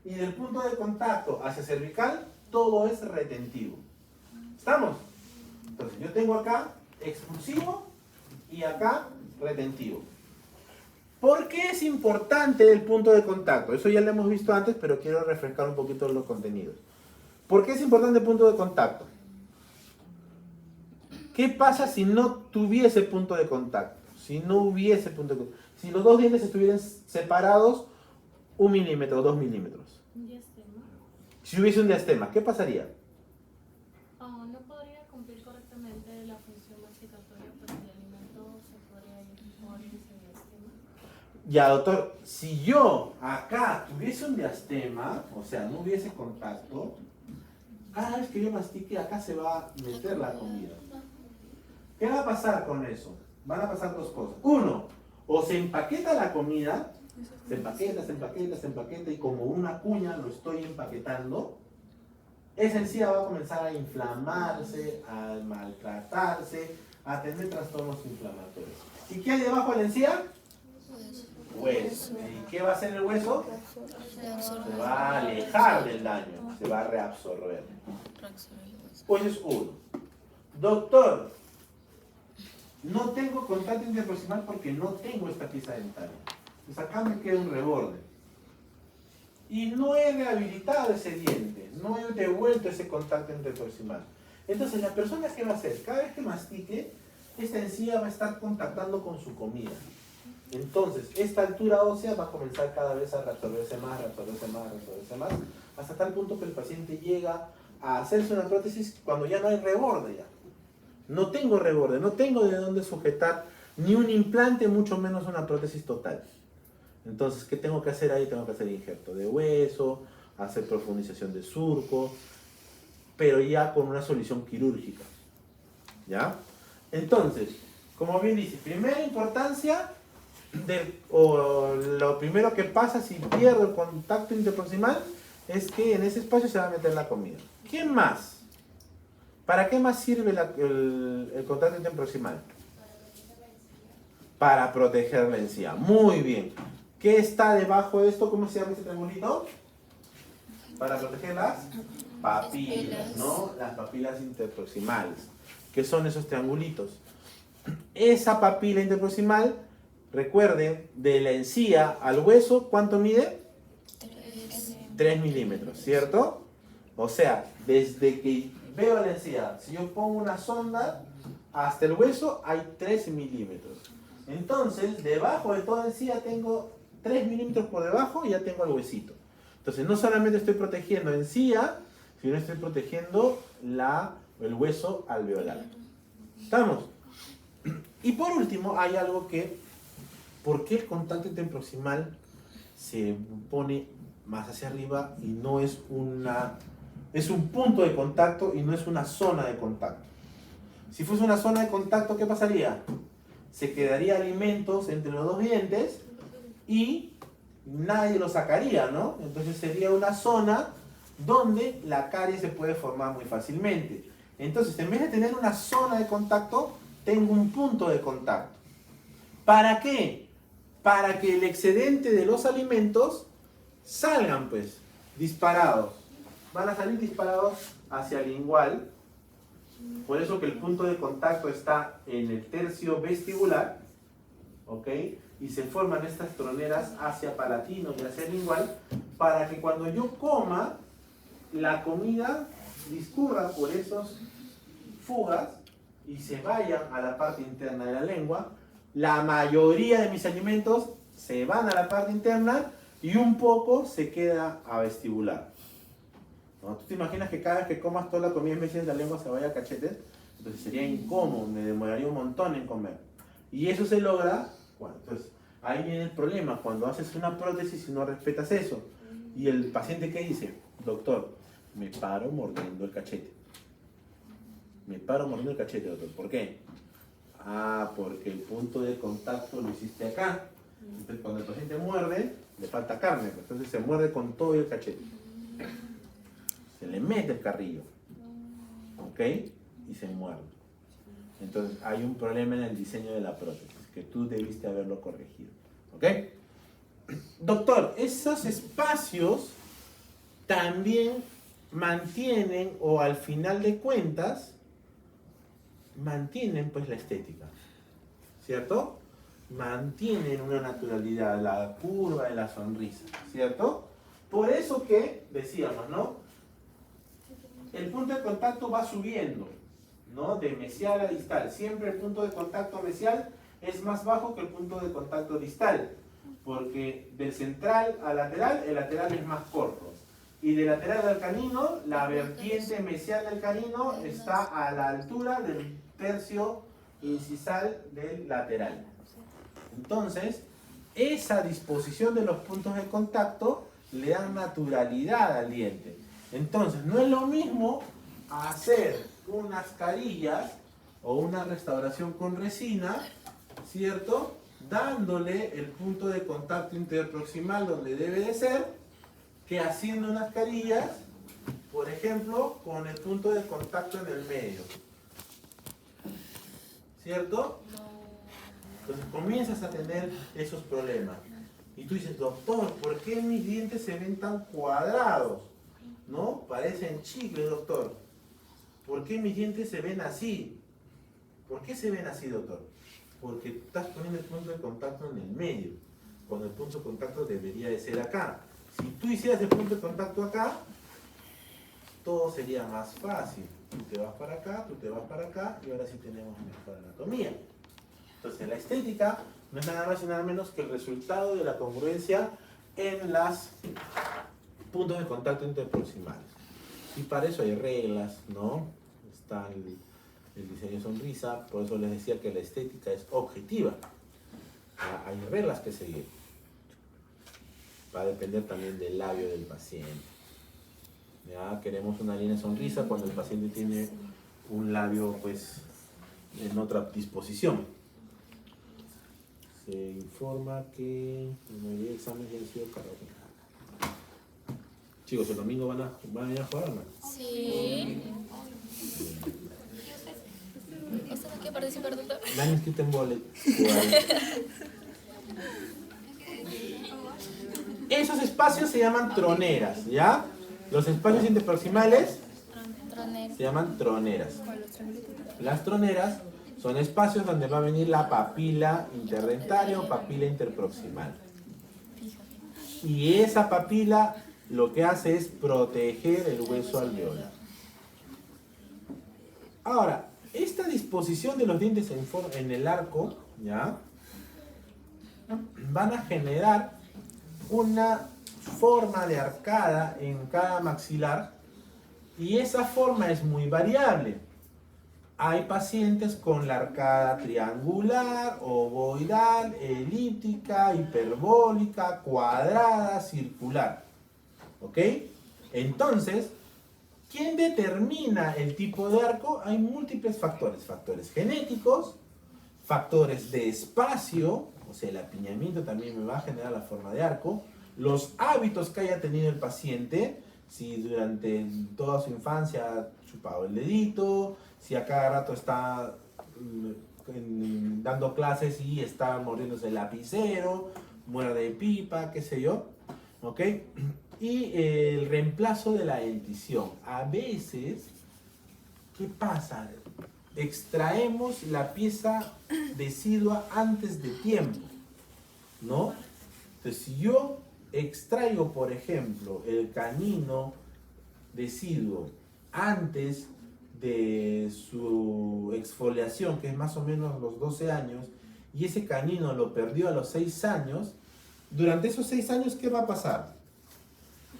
Speaker 1: Y del punto de contacto hacia cervical, todo es retentivo. ¿Estamos? Entonces yo tengo acá expulsivo y acá retentivo. ¿Por qué es importante el punto de contacto? Eso ya lo hemos visto antes, pero quiero refrescar un poquito los contenidos. ¿Por qué es importante el punto de contacto? ¿Qué pasa si no tuviese punto de contacto? Si no hubiese punto de contacto. Si los dos dientes estuvieran separados 1 milímetro o 2 milímetros.
Speaker 3: Un diastema.
Speaker 1: Si hubiese un diastema, ¿qué pasaría?
Speaker 3: No podría cumplir correctamente la función masticatoria porque el alimento se podría ir por ese diastema.
Speaker 1: Ya, doctor, si yo acá tuviese un diastema, o sea, no hubiese contacto, cada vez que yo mastique, acá se va a meter la comida. ¿Qué va a pasar con eso? Van a pasar dos cosas. Uno, o se empaqueta la comida, se empaqueta, y como una cuña lo estoy empaquetando, esa encía va a comenzar a inflamarse, a maltratarse, a tener trastornos inflamatorios. ¿Y qué hay debajo de la encía? Hueso. ¿Y qué va a hacer el hueso? Se va a alejar del daño, se va a reabsorber. Pues es uno. Doctor, no tengo contacto interproximal porque no tengo esta pieza dentaria. Pues acá me queda un reborde. Y no he rehabilitado ese diente, no he devuelto ese contacto interproximal. Entonces la persona, ¿qué va a hacer? Cada vez que mastique, esta encía va a estar contactando con su comida. Entonces, esta altura ósea va a comenzar cada vez a reabsorberse más, hasta tal punto que el paciente llega a hacerse una prótesis cuando ya no hay reborde ya. No tengo reborde, no tengo de dónde sujetar ni un implante, mucho menos una prótesis total. Entonces, ¿qué tengo que hacer ahí? Tengo que hacer injerto de hueso, hacer profundización de surco, pero ya con una solución quirúrgica. ¿Ya? Entonces, como bien dice, primera importancia, lo primero que pasa si pierdo el contacto interproximal es que en ese espacio se va a meter la comida. ¿Qué más? ¿Para qué más sirve el contacto interproximal? Para proteger la encía. Muy bien. ¿Qué está debajo de esto? ¿Cómo se llama este triangulito? Para proteger las papilas, ¿no? Las papilas interproximales. ¿Qué son esos triangulitos? Esa papila interproximal, recuerden, de la encía al hueso, ¿cuánto mide? 3 milímetros, ¿cierto? O sea, desde que veo la encía, si yo pongo una sonda hasta el hueso, hay 3 milímetros. Entonces, debajo de toda encía tengo 3 milímetros por debajo y ya tengo el huesito. Entonces, no solamente estoy protegiendo encía, sino estoy protegiendo el hueso alveolar. ¿Estamos? Y por último, hay algo que, ¿por qué el contacto interproximal se pone más hacia arriba y no es es un punto de contacto y no es una zona de contacto? Si fuese una zona de contacto, ¿qué pasaría? Se quedaría alimentos entre los dos dientes y nadie lo sacaría, ¿no? Entonces sería una zona donde la caries se puede formar muy fácilmente. Entonces, en vez de tener una zona de contacto, tengo un punto de contacto. ¿Para qué? Para que el excedente de los alimentos salgan, pues, disparados. Van a salir disparados hacia el lingual. Por eso que el punto de contacto está en el tercio vestibular, ¿ok? Y se forman estas troneras hacia palatino y hacia lingual para que cuando yo coma, la comida discurra por esos fugas y se vayan a la parte interna de la lengua. La mayoría de mis alimentos se van a la parte interna y un poco se queda a vestibular, ¿no? ¿Tú te imaginas que cada vez que comas toda la comida en vez de la lengua se vaya a cachetes? Entonces sería incómodo, me demoraría un montón en comer. Y eso se logra, bueno, entonces ahí viene el problema, cuando haces una prótesis y no respetas eso. Y el paciente, ¿qué dice? Doctor, me paro mordiendo el cachete. Me paro mordiendo el cachete, doctor. ¿Por qué? Ah, porque el punto de contacto lo hiciste acá. Entonces cuando el paciente muerde, le falta carne. Entonces se muerde con todo el cachete. Se le mete el carrillo. ¿Ok? Y se muerde. Entonces hay un problema en el diseño de la prótesis, que tú debiste haberlo corregido. ¿Ok? Doctor, esos espacios también mantienen, o al final de cuentas, mantienen pues la estética, ¿cierto? Mantienen una naturalidad, la curva de la sonrisa, ¿cierto? Por eso que decíamos, ¿no? El punto de contacto va subiendo, ¿no? De mesial a distal. Siempre el punto de contacto mesial es más bajo que el punto de contacto distal, porque del central al lateral, el lateral es más corto. Y del lateral al canino, la vertiente mesial del canino está a la altura del tercio incisal del lateral. Entonces, esa disposición de los puntos de contacto le da naturalidad al diente. Entonces, no es lo mismo hacer unas carillas o una restauración con resina, ¿cierto? Dándole el punto de contacto interproximal donde debe de ser, que haciendo unas carillas, por ejemplo, con el punto de contacto en el medio. ¿Cierto? Entonces comienzas a tener esos problemas. Y tú dices, doctor, ¿por qué mis dientes se ven tan cuadrados? ¿No? Parecen chicles, doctor. ¿Por qué mis dientes se ven así? ¿Por qué se ven así, doctor? Porque estás poniendo el punto de contacto en el medio, cuando el punto de contacto debería de ser acá. Si tú hicieras el punto de contacto acá, todo sería más fácil. Tú te vas para acá, tú te vas para acá, y ahora sí tenemos mejor anatomía. Entonces, la estética no es nada más y nada menos que el resultado de la congruencia en los puntos de contacto interproximales. Y para eso hay reglas, ¿no? Está el diseño de sonrisa, por eso les decía que la estética es objetiva. Hay reglas que seguir. Va a depender también del labio del paciente. ¿Ya? Queremos una línea de sonrisa cuando el paciente tiene un labio pues en otra disposición. Se informa que la mayoría de exámenes ya han sido cargados. Chicos, el domingo van a ir a jugar, ¿no?
Speaker 2: Sí. ¿Esta no quiere participar, doctor?
Speaker 1: La han inscrito en bolet. Esos espacios se llaman troneras, ¿ya? Los espacios interproximales se llaman troneras. Las troneras son espacios donde va a venir la papila interdentaria o papila interproximal. Y esa papila lo que hace es proteger el hueso alveolar. Ahora, esta disposición de los dientes en el arco, ¿ya? Van a generar una forma de arcada en cada maxilar y esa forma es muy variable. Hay pacientes con la arcada triangular, ovoidal, elíptica, hiperbólica, cuadrada, circular. ¿Ok? Entonces, ¿quién determina el tipo de arco? Hay múltiples factores. Factores genéticos, factores de espacio, o sea, el apiñamiento también me va a generar la forma de arco, los hábitos que haya tenido el paciente, si durante toda su infancia ha chupado el dedito, si a cada rato está dando clases y está mordiéndose el lapicero, muerde pipa, qué sé yo, ¿ok? Y el reemplazo de la dentición. A veces, ¿qué pasa? Extraemos la pieza decidua antes de tiempo, ¿no? Entonces, si yo extraigo, por ejemplo, el canino deciduo antes de su exfoliación, que es más o menos los 12 años, y ese canino lo perdió a los 6 años, durante esos 6 años, ¿qué va a pasar?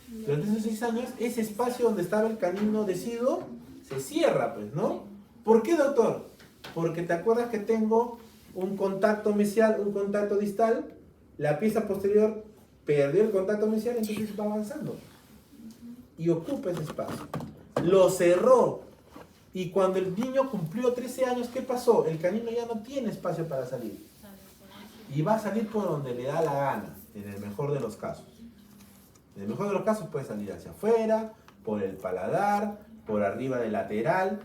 Speaker 1: Durante esos 6 años, ese espacio donde estaba el canino deciduo se cierra, pues, ¿no? ¿Por qué, doctor? Porque te acuerdas que tengo un contacto mesial, un contacto distal, la pieza posterior perdió el contacto mesial, entonces va avanzando y ocupa ese espacio. Lo cerró y cuando el niño cumplió 13 años, ¿qué pasó? El canino ya no tiene espacio para salir y va a salir por donde le da la gana, en el mejor de los casos. En el mejor de los casos puede salir hacia afuera, por el paladar, por arriba del lateral,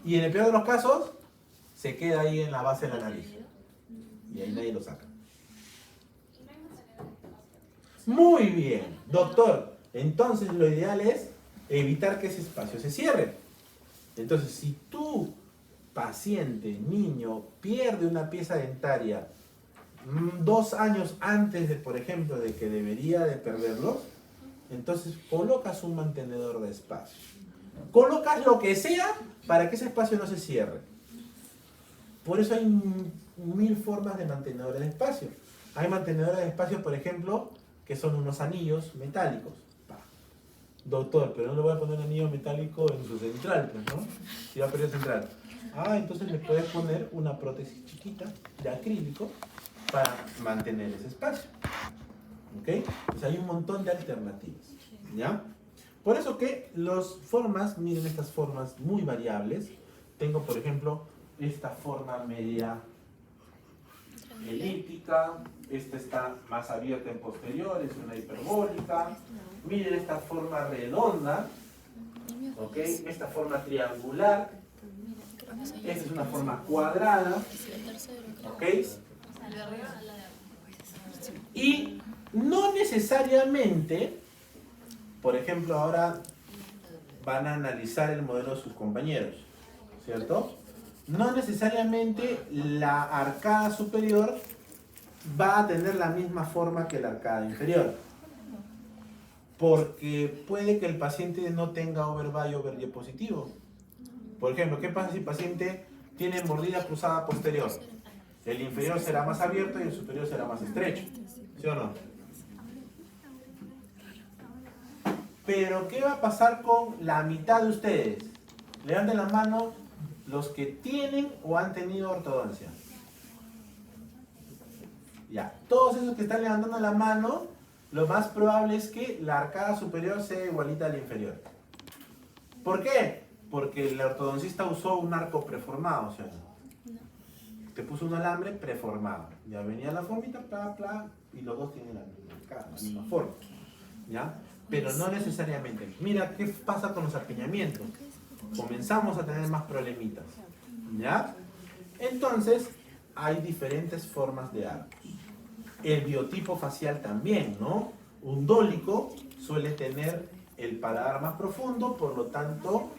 Speaker 1: y en el peor de los casos se queda ahí en la base de la nariz y ahí nadie lo saca. Muy bien, doctor. Entonces lo ideal es evitar que ese espacio se cierre. Entonces, si tu paciente, niño, pierde una pieza dentaria 2 años antes de, por ejemplo, de que debería de perderlo, entonces colocas un mantenedor de espacio. Colocas lo que sea para que ese espacio no se cierre. Por eso hay 1000 formas de mantenedores de espacio. Hay mantenedores de espacio, por ejemplo, que son unos anillos metálicos. Doctor, pero no le voy a poner un anillo metálico en su central, pues, ¿no? Si va a perder central. Entonces le puedes poner una prótesis chiquita de acrílico para mantener ese espacio. ¿Ok? Pues hay un montón de alternativas. ¿Ya? Por eso que las formas, miren estas formas muy variables. Tengo, por ejemplo, esta forma media elíptica, esta está más abierta en posterior, es una hiperbólica. Miren esta forma redonda, ¿ok? Esta forma triangular, esta es una forma cuadrada, ¿ok? Y no necesariamente, por ejemplo, ahora van a analizar el modelo de sus compañeros, ¿cierto? No necesariamente la arcada superior va a tener la misma forma que la arcada inferior. Porque puede que el paciente no tenga overbite o overy positivo. Por ejemplo, ¿qué pasa si el paciente tiene mordida cruzada posterior? El inferior será más abierto y el superior será más estrecho. ¿Sí o no? Pero, ¿qué va a pasar con la mitad de ustedes? Levanten la mano los que tienen o han tenido ortodoncia. Ya, todos esos que están levantando la mano, lo más probable es que la arcada superior sea igualita a la inferior. ¿Por qué? Porque el ortodoncista usó un arco preformado, ¿sí o no? Te puso un alambre preformado. Ya venía la formita, pla, pla, y los dos tienen la misma forma. ¿Ya? Pero no necesariamente. Mira qué pasa con los apiñamientos. Comenzamos a tener más problemitas. ¿Ya? Entonces, hay diferentes formas de arcos. El biotipo facial también, ¿no? Un dólico suele tener el paladar más profundo, por lo tanto,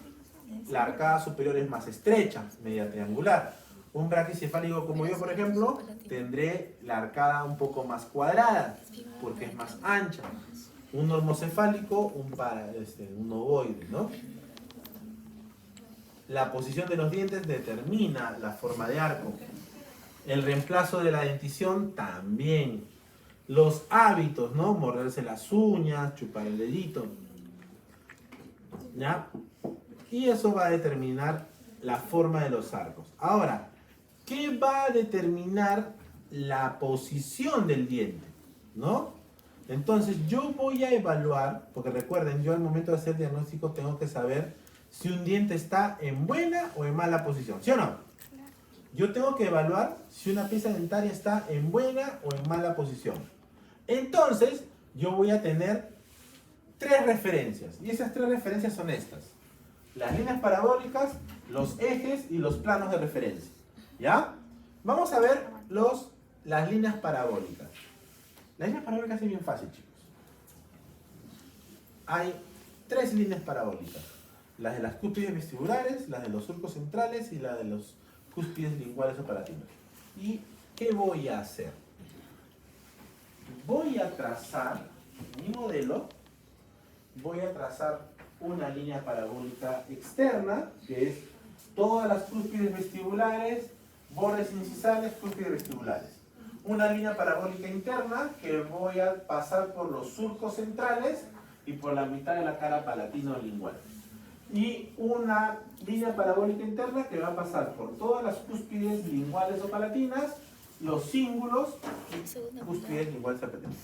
Speaker 1: la arcada superior es más estrecha, media triangular. Un braquicefálico como yo, por ejemplo, tendré la arcada un poco más cuadrada, porque es más ancha. Un normocefálico, un ovoide, ¿no? La posición de los dientes determina la forma de arco. El reemplazo de la dentición también. Los hábitos, ¿no? Morderse las uñas, chupar el dedito. ¿Ya? Y eso va a determinar la forma de los arcos. Ahora, ¿qué va a determinar la posición del diente? ¿No? Entonces, yo voy a evaluar, porque recuerden, yo al momento de hacer diagnóstico tengo que saber si un diente está en buena o en mala posición, ¿sí o no? Yo tengo que evaluar si una pieza dentaria está en buena o en mala posición. Entonces, yo voy a tener 3 referencias, y esas 3 referencias son estas. Las líneas parabólicas, los ejes y los planos de referencia. ¿Ya? Vamos a ver las líneas parabólicas. Las líneas parabólicas es bien fácil, chicos. Hay 3 líneas parabólicas. Las de las cúspides vestibulares, las de los surcos centrales y las de los cúspides linguales o palatinos. ¿Y qué voy a hacer? Voy a trazar mi modelo, voy a trazar una línea parabólica externa, que es todas las cúspides vestibulares, bordes incisales, cúspides vestibulares. Una línea parabólica interna que voy a pasar por los surcos centrales y por la mitad de la cara palatino-lingual. Y una línea parabólica interna que va a pasar por todas las cúspides linguales o palatinas, los cíngulos y cúspides linguales o palatinas.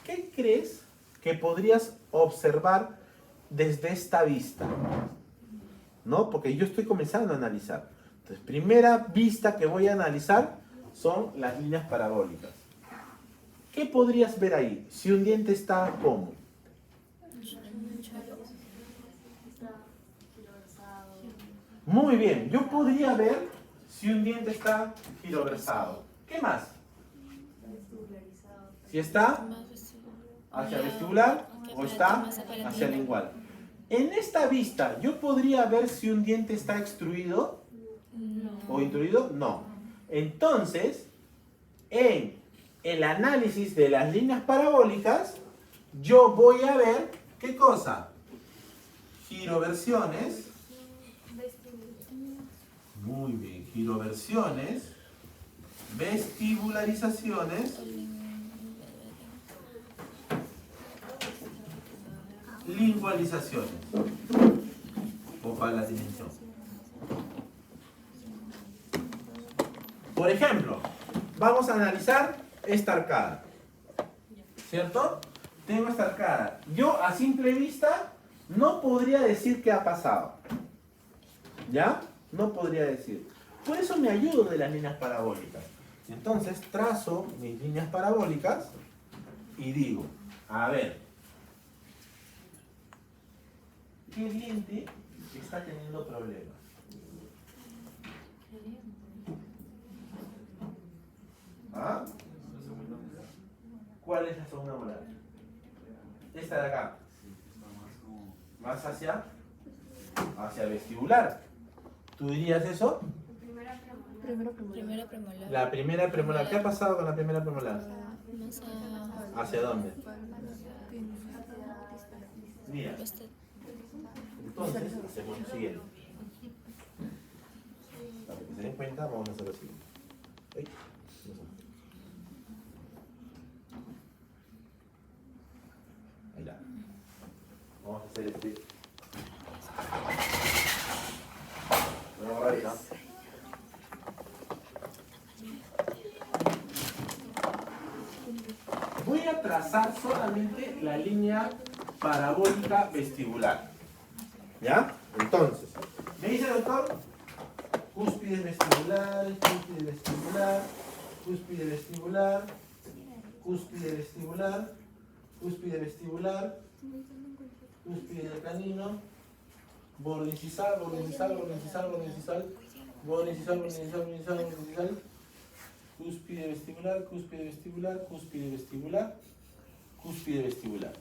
Speaker 1: ¿Qué crees que podrías observar desde esta vista? ¿No? Porque yo estoy comenzando a analizar. Entonces, primera vista que voy a analizar son las líneas parabólicas. ¿Qué podrías ver ahí? Si un diente está ¿cómo? Muy bien, yo podría ver si un diente está giroversado. ¿Qué más? Si está hacia vestibular o está hacia lingual. En esta vista, ¿yo podría ver si un diente está extruido o intruido? No. Entonces, en el análisis de las líneas parabólicas, yo voy a ver, ¿qué cosa? Giroversiones. Muy bien, giroversiones, vestibularizaciones, lingualizaciones o palatinización. Por ejemplo, vamos a analizar esta arcada, ¿cierto? Tengo esta arcada. Yo a simple vista no podría decir qué ha pasado, ¿ya? No podría decir. Por eso me ayudo de las líneas parabólicas. Entonces trazo mis líneas parabólicas y digo, a ver, ¿qué diente está teniendo problemas? ¿Ah? ¿Cuál es la segunda molar? Esta de acá. Más hacia vestibular. ¿Tú dirías eso?
Speaker 2: Primera premolar.
Speaker 1: La primera premolar. ¿Qué ha pasado con la primera premolar?
Speaker 2: Más
Speaker 1: ¿Hacia dónde? Mira. Entonces hacemos lo siguiente. Para que se den cuenta, vamos a hacer lo siguiente. Ay, no sé. Ahí la. Vamos a hacer este. Vamos a ver, ¿no? Voy a trazar solamente la línea parabólica vestibular. ¿Ya? Entonces, ¿me dice el doctor? Cúspide vestibular, cúspide vestibular, cúspide vestibular, cúspide vestibular, cúspide vestibular, cúspide del canino, borde incisal, borde incisal, borde incisal, borde incisal, bordes incisal, bordes incisal, bordes incisal, bordes incisal. Cúspide vestibular, cúspide vestibular, cúspide vestibular, cúspide vestibular.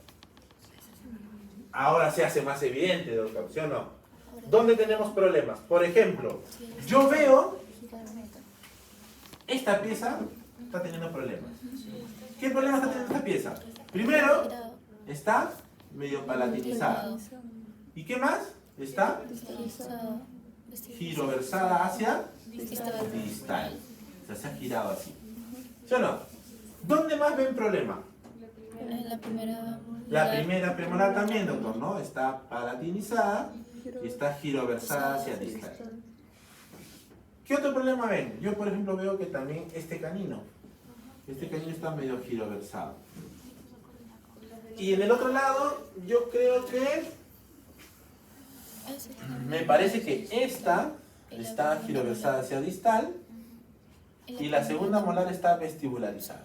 Speaker 1: Ahora se hace más evidente, doctor, ¿sí o no? ¿Dónde tenemos problemas? Por ejemplo, yo veo esta pieza está teniendo problemas. ¿Qué problema está teniendo esta pieza? Primero, está medio palatinizada. ¿Y qué más? Está giroversada hacia distal. O sea, se ha girado así. ¿Sí o no? ¿Dónde más ven problema?
Speaker 2: En la primera.
Speaker 1: La primera premolar también, doctor, ¿no? Está palatinizada y está giroversada hacia distal. ¿Qué otro problema ven? Yo, por ejemplo, veo que también este canino está medio giroversado. Y en el otro lado, yo creo que me parece que esta está giroversada hacia distal y la segunda molar está vestibularizada.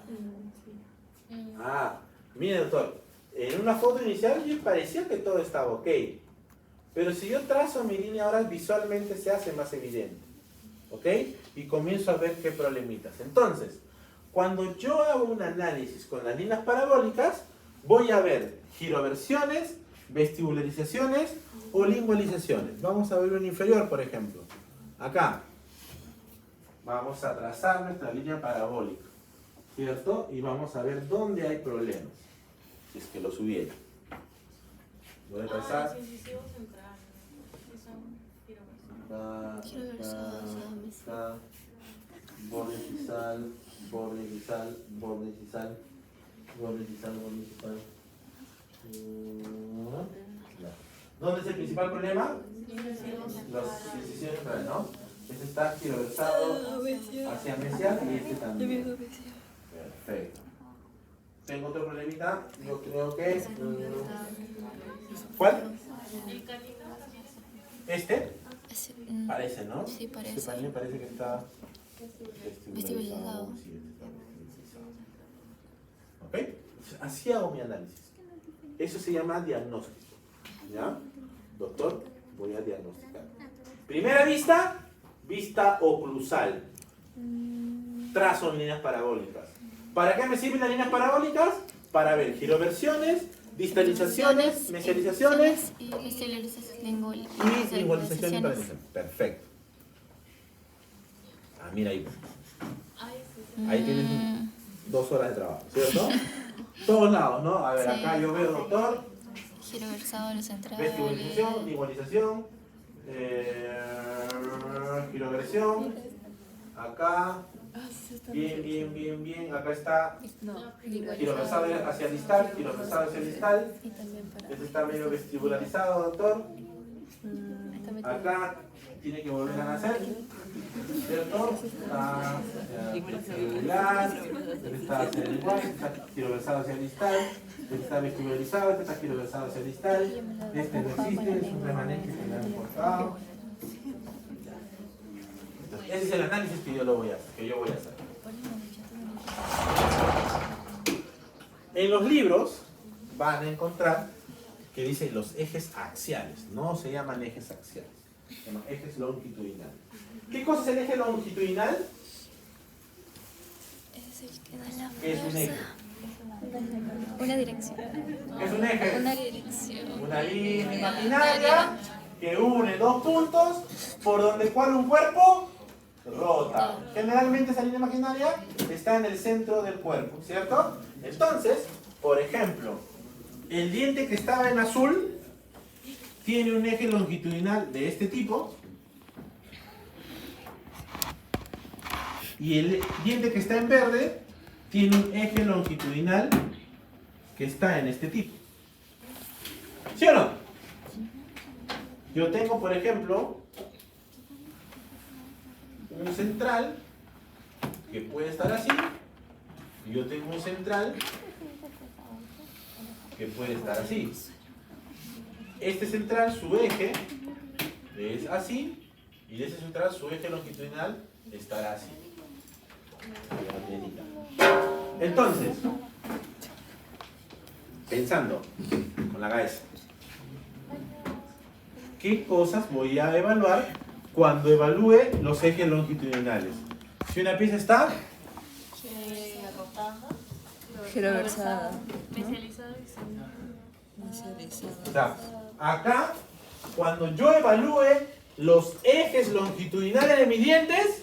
Speaker 1: Ah, mire, doctor, en una foto inicial me parecía que todo estaba ok, pero si yo trazo mi línea ahora visualmente se hace más evidente, ¿ok? Y comienzo a ver qué problemitas. Entonces, cuando yo hago un análisis con las líneas parabólicas, voy a ver giroversiones, vestibularizaciones o lingualizaciones. Vamos a ver un inferior, por ejemplo. Acá. Vamos a trazar nuestra línea parabólica, ¿cierto? Y vamos a ver dónde hay problemas, si es que los hubiera. Voy a trazar.
Speaker 3: Los incisivos centrales, sí son giroversados.
Speaker 1: Acá, borde incisal, borde incisal, borde incisal, borde incisal, borde incisal. ¿Dónde es el principal problema? Los incisivos centrales, ¿no? Este está giroversado hacia mesial y este también. Perfecto. Tengo otro problemita, yo creo que... ¿Cuál? ¿Este? Parece, ¿no?
Speaker 2: Sí, parece.
Speaker 1: Este también parece que está
Speaker 2: Vestibularizado.
Speaker 1: Sí, este está vestibularizado. ¿Ok? Así hago mi análisis. Eso se llama diagnóstico. ¿Ya? Doctor, voy a diagnosticar. Primera vista, vista oclusal. Trazo en líneas parabólicas. ¿Para qué me sirven las líneas parabólicas? Para ver giroversiones, distalizaciones, mesializaciones
Speaker 2: y lingualizaciones.
Speaker 1: y igualización y paralización. Perfecto. Ah, mira ahí. Ahí tienes 2 horas de trabajo, ¿cierto? Todos lados, ¿no? A ver,
Speaker 2: Sí.
Speaker 1: acá yo veo, doctor,
Speaker 2: Giroversado en los centrales.
Speaker 1: vestibularización, igualización, giroversión. Acá, bien. Acá está giroversado hacia distal, giroversado hacia distal.
Speaker 2: Y también para.
Speaker 1: Este está medio vestibularizado, doctor. Acá tiene que volver a nacer, ¿cierto? Está vestibular, este está hacia el igual, está giroversado hacia distal, este está vestibularizado, este está giroversado hacia distal, este no existe, es un remanente que le han cortado. Entonces, ese es el análisis que yo voy a hacer. En los libros van a encontrar que dice los ejes axiales, no se llaman ejes axiales, se llaman ejes longitudinales. ¿Qué cosa es el eje longitudinal?
Speaker 2: Es el que da la
Speaker 1: ¿Qué es un eje?
Speaker 2: Una dirección.
Speaker 1: ¿Qué es un eje?
Speaker 2: Una dirección.
Speaker 1: Una línea imaginaria que une 2 puntos por donde cual un cuerpo rota. Generalmente esa línea imaginaria está en el centro del cuerpo, ¿cierto? Entonces, por ejemplo, el diente que estaba en azul tiene un eje longitudinal de este tipo y el diente que está en verde tiene un eje longitudinal que está en este tipo. ¿Sí o no? Yo tengo, por ejemplo, un central que puede estar así y yo tengo un central que puede estar así. Este central, su eje es así y de ese central su eje longitudinal estará así. Entonces, pensando con la cabeza, ¿qué cosas voy a evaluar cuando evalúe los ejes longitudinales. Si una pieza está
Speaker 3: rotada,
Speaker 2: Giroversada.
Speaker 3: mesializada y
Speaker 1: o sea, acá, cuando yo evalúe los ejes longitudinales de mis dientes,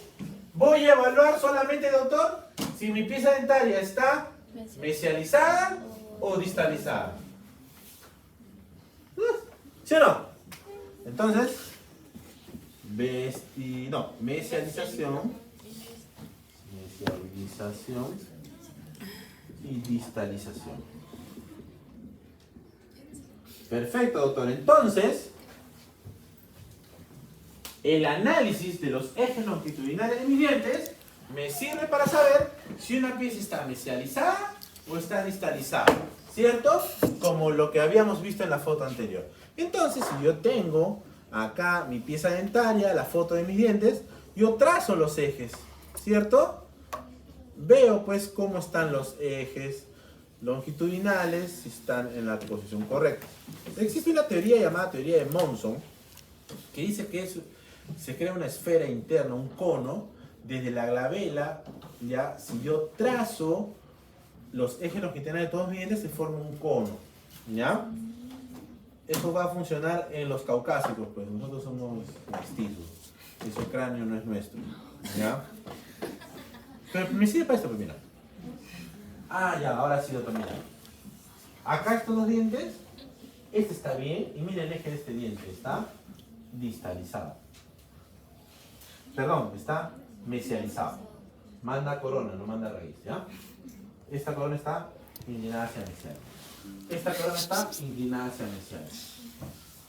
Speaker 1: voy a evaluar solamente, doctor, si mi pieza dentaria está mesializada o distalizada. ¿Sí o no? Entonces, mesialización y distalización. Perfecto, doctor. Entonces, el análisis de los ejes longitudinales de mis dientes me sirve para saber si una pieza está mesializada o está distalizada, ¿cierto? Como lo que habíamos visto en la foto anterior. Entonces, si yo tengo acá mi pieza dentaria, la foto de mis dientes, yo trazo los ejes, ¿cierto? Veo pues cómo están los ejes longitudinales, si están en la posición correcta. Existe una teoría llamada teoría de Monson, que dice que se crea una esfera interna, un cono, desde la glabela, ya, si yo trazo los ejes longitudinales de todos mis dientes, se forma un cono, ¿ya? Eso va a funcionar en los caucásicos, pues nosotros somos mestizos, ese cráneo no es nuestro, ¿ya? Pero me sirve para esto, pues mira. Ah, ya, ahora sí, doctor, mira. Acá estos dos dientes, este está bien, y mira el eje de este diente, está distalizado. Perdón, está mesializado. Manda corona, no manda raíz, ¿ya? Esta corona está inclinada hacia mesial. Esta corona está inclinada hacia mesial.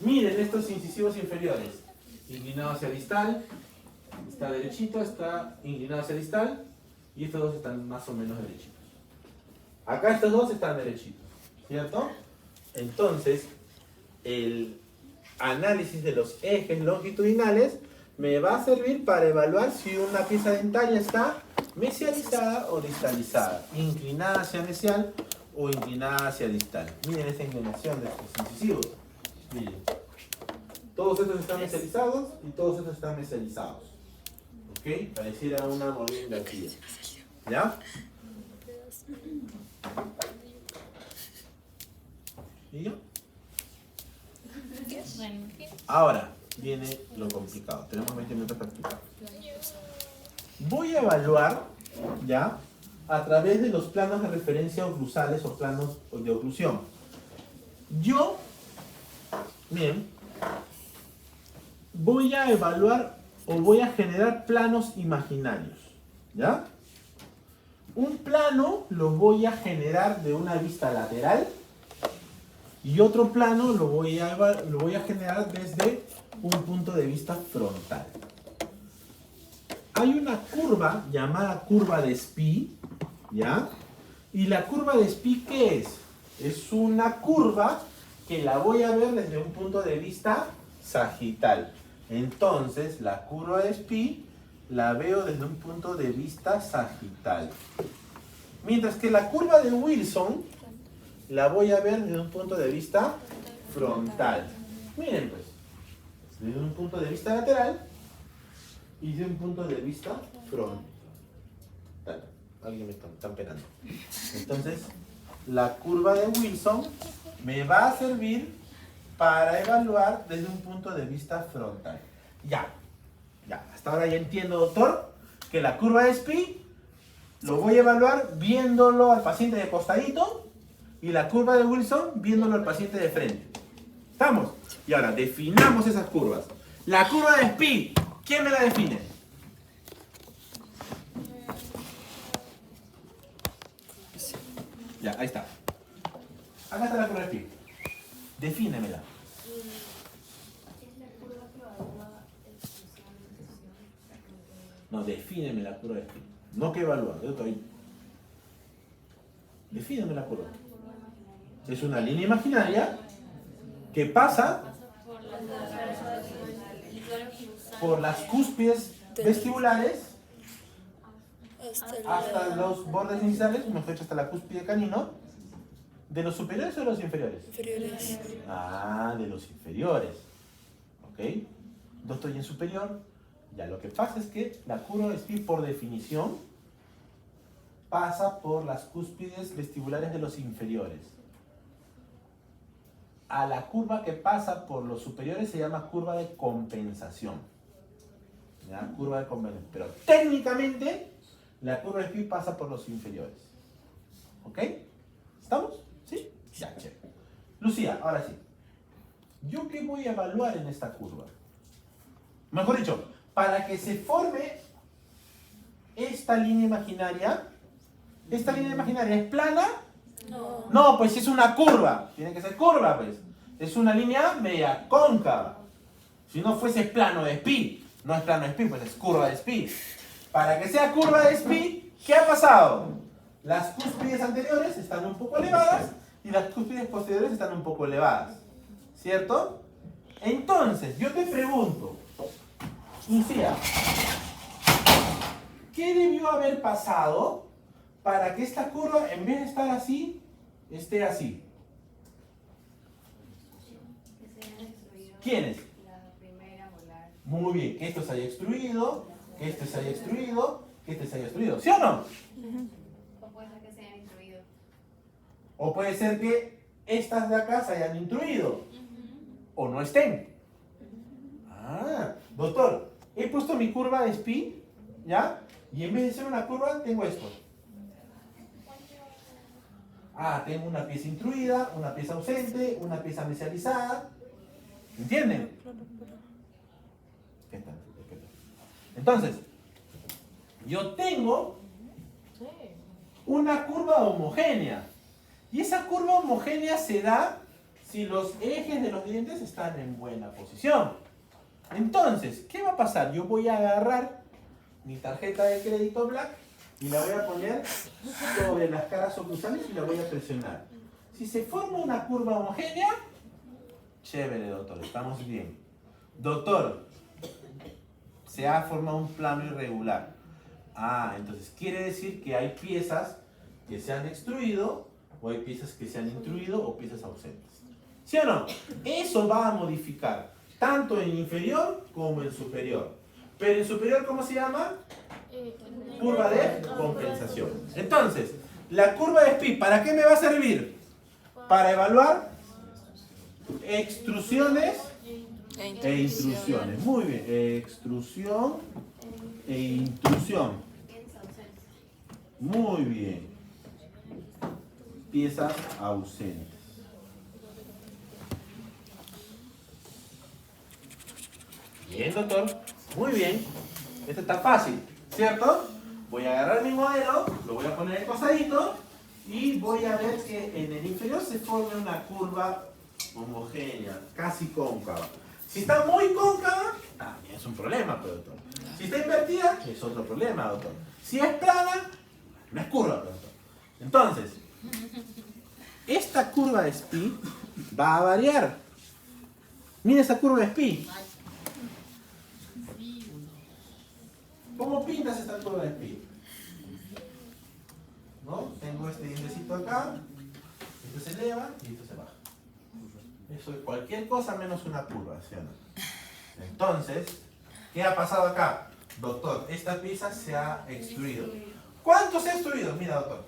Speaker 1: Miren estos incisivos inferiores. Inclinado hacia distal, está derechito, está inclinado hacia distal, y estos dos están más o menos derechitos. Acá estos dos están derechitos, ¿cierto? Entonces, el análisis de los ejes longitudinales me va a servir para evaluar si una pieza dentaria está mesializada o distalizada, inclinada hacia mesial o inclinada hacia distal. Miren esta inclinación de estos incisivos. Miren. Todos estos están mesializados y todos estos están mesializados. ¿Ok? Pareciera una mordida invertida. ¿Ya? ¿Y yo? Ahora viene lo complicado. Tenemos 20 minutos para explicar. Voy a evaluar, ¿ya? A través de los planos de referencia oclusales o planos de oclusión. Yo, bien, voy a evaluar o voy a generar planos imaginarios, ¿ya? Un plano lo voy a generar de una vista lateral y otro plano lo voy a generar desde un punto de vista frontal. Hay una curva llamada curva de Spee, ¿ya? Y la curva de Spee, ¿qué es? Es una curva que la voy a ver desde un punto de vista sagital. Entonces, la curva de Spee la veo desde un punto de vista sagital. Mientras que la curva de Wilson la voy a ver desde un punto de vista frontal. Miren pues, desde un punto de vista lateral y desde un punto de vista frontal. Alguien me está penando. Entonces, la curva de Wilson me va a servir para evaluar desde un punto de vista frontal. Ya, hasta ahora ya entiendo, doctor, que la curva de Spee lo voy a evaluar viéndolo al paciente de costadito y la curva de Wilson viéndolo al paciente de frente. ¿Estamos? Y ahora definamos esas curvas. La curva de Spee, ¿quién me la define? Ya, ahí está. Acá está la curva de Spee. Defínemela. No, defíneme la curva de Spee. No que evalúa, yo estoy. Defíneme la curva. Es una línea imaginaria que pasa por las cúspides vestibulares hasta los bordes iniciales, mejor dicho, hasta la cúspide canino. ¿De los superiores o de los inferiores?
Speaker 2: Inferiores.
Speaker 1: Ah, de los inferiores. ¿Ok? Yo estoy en superior, Ya, lo que pasa es que la curva de Spee, por definición, pasa por las cúspides vestibulares de los inferiores. A la curva que pasa por los superiores se llama curva de compensación. ¿Ya? Curva de compensación. Pero técnicamente, la curva de Spee pasa por los inferiores. ¿Ok? ¿Estamos? ¿Sí? Ya, chévere. Lucía, ahora sí. ¿Yo qué voy a evaluar en esta curva? Mejor dicho, para que se forme esta línea imaginaria, ¿esta línea imaginaria es plana?
Speaker 2: No.
Speaker 1: No, pues es una curva. Tiene que ser curva, pues. Es una línea media cóncava. Si no fuese plano de Spee, no es plano de Spee, pues es curva de Spee. Para que sea curva de Spee, ¿qué ha pasado? Las cúspides anteriores están un poco elevadas y las cúspides posteriores están un poco elevadas. ¿Cierto? Entonces, yo te pregunto, Lucía, ¿qué debió haber pasado para que esta curva, en vez de estar así, esté así?
Speaker 4: Que se haya extruido.
Speaker 1: ¿Quiénes?
Speaker 4: La primera molar.
Speaker 1: Muy bien, que esto se haya extruido, que este se haya extruido, que este se haya extruido. ¿Sí o no?
Speaker 4: O puede ser que se hayan extruido.
Speaker 1: O puede ser que estas de acá se hayan intruido o no estén. Ah, doctor, he puesto mi curva de Spee, ¿ya? Y en vez de ser una curva, tengo esto. Ah, tengo una pieza intruida, una pieza ausente, una pieza mesializada. ¿Entienden? ¿Qué tal? Entonces, yo tengo una curva homogénea. Y esa curva homogénea se da si los ejes de los dientes están en buena posición. Entonces, ¿qué va a pasar? Yo voy a agarrar mi tarjeta de crédito Black y la voy a poner sobre las caras oclusales y la voy a presionar. Si se forma una curva homogénea, chévere, doctor, estamos bien. Doctor, se ha formado un plano irregular. Ah, entonces quiere decir que hay piezas que se han extruido, o hay piezas que se han intruido, o piezas ausentes. ¿Sí o no? Eso va a modificar tanto en inferior como en superior. Pero en superior, ¿cómo se llama? Curva de compensación. Entonces, la curva de Spee, ¿para qué me va a servir? Para evaluar extrusiones e intrusiones. Muy bien, extrusión e intrusión.
Speaker 4: Piezas ausentes.
Speaker 1: Muy bien. Piezas ausentes. Bien, doctor. Muy bien. Esto está fácil, ¿cierto? Voy a agarrar mi modelo, lo voy a poner de costadito y voy a ver que en el inferior se forme una curva homogénea, casi cóncava. Si está muy cóncava, también es un problema, pues, doctor. Si está invertida, es otro problema, doctor. Si es plana, no es curva, doctor. Entonces, esta curva de Spee va a variar. Mira esa curva de Spee. ¿Cómo pintas esta curva de Spee? ¿No? Tengo este dientecito acá, esto se eleva y esto se baja. Eso es cualquier cosa menos una curva, ¿sí o no? Entonces, ¿qué ha pasado acá? Doctor, esta pieza se ha extruido. ¿Cuánto se ha extruido? Mira, doctor.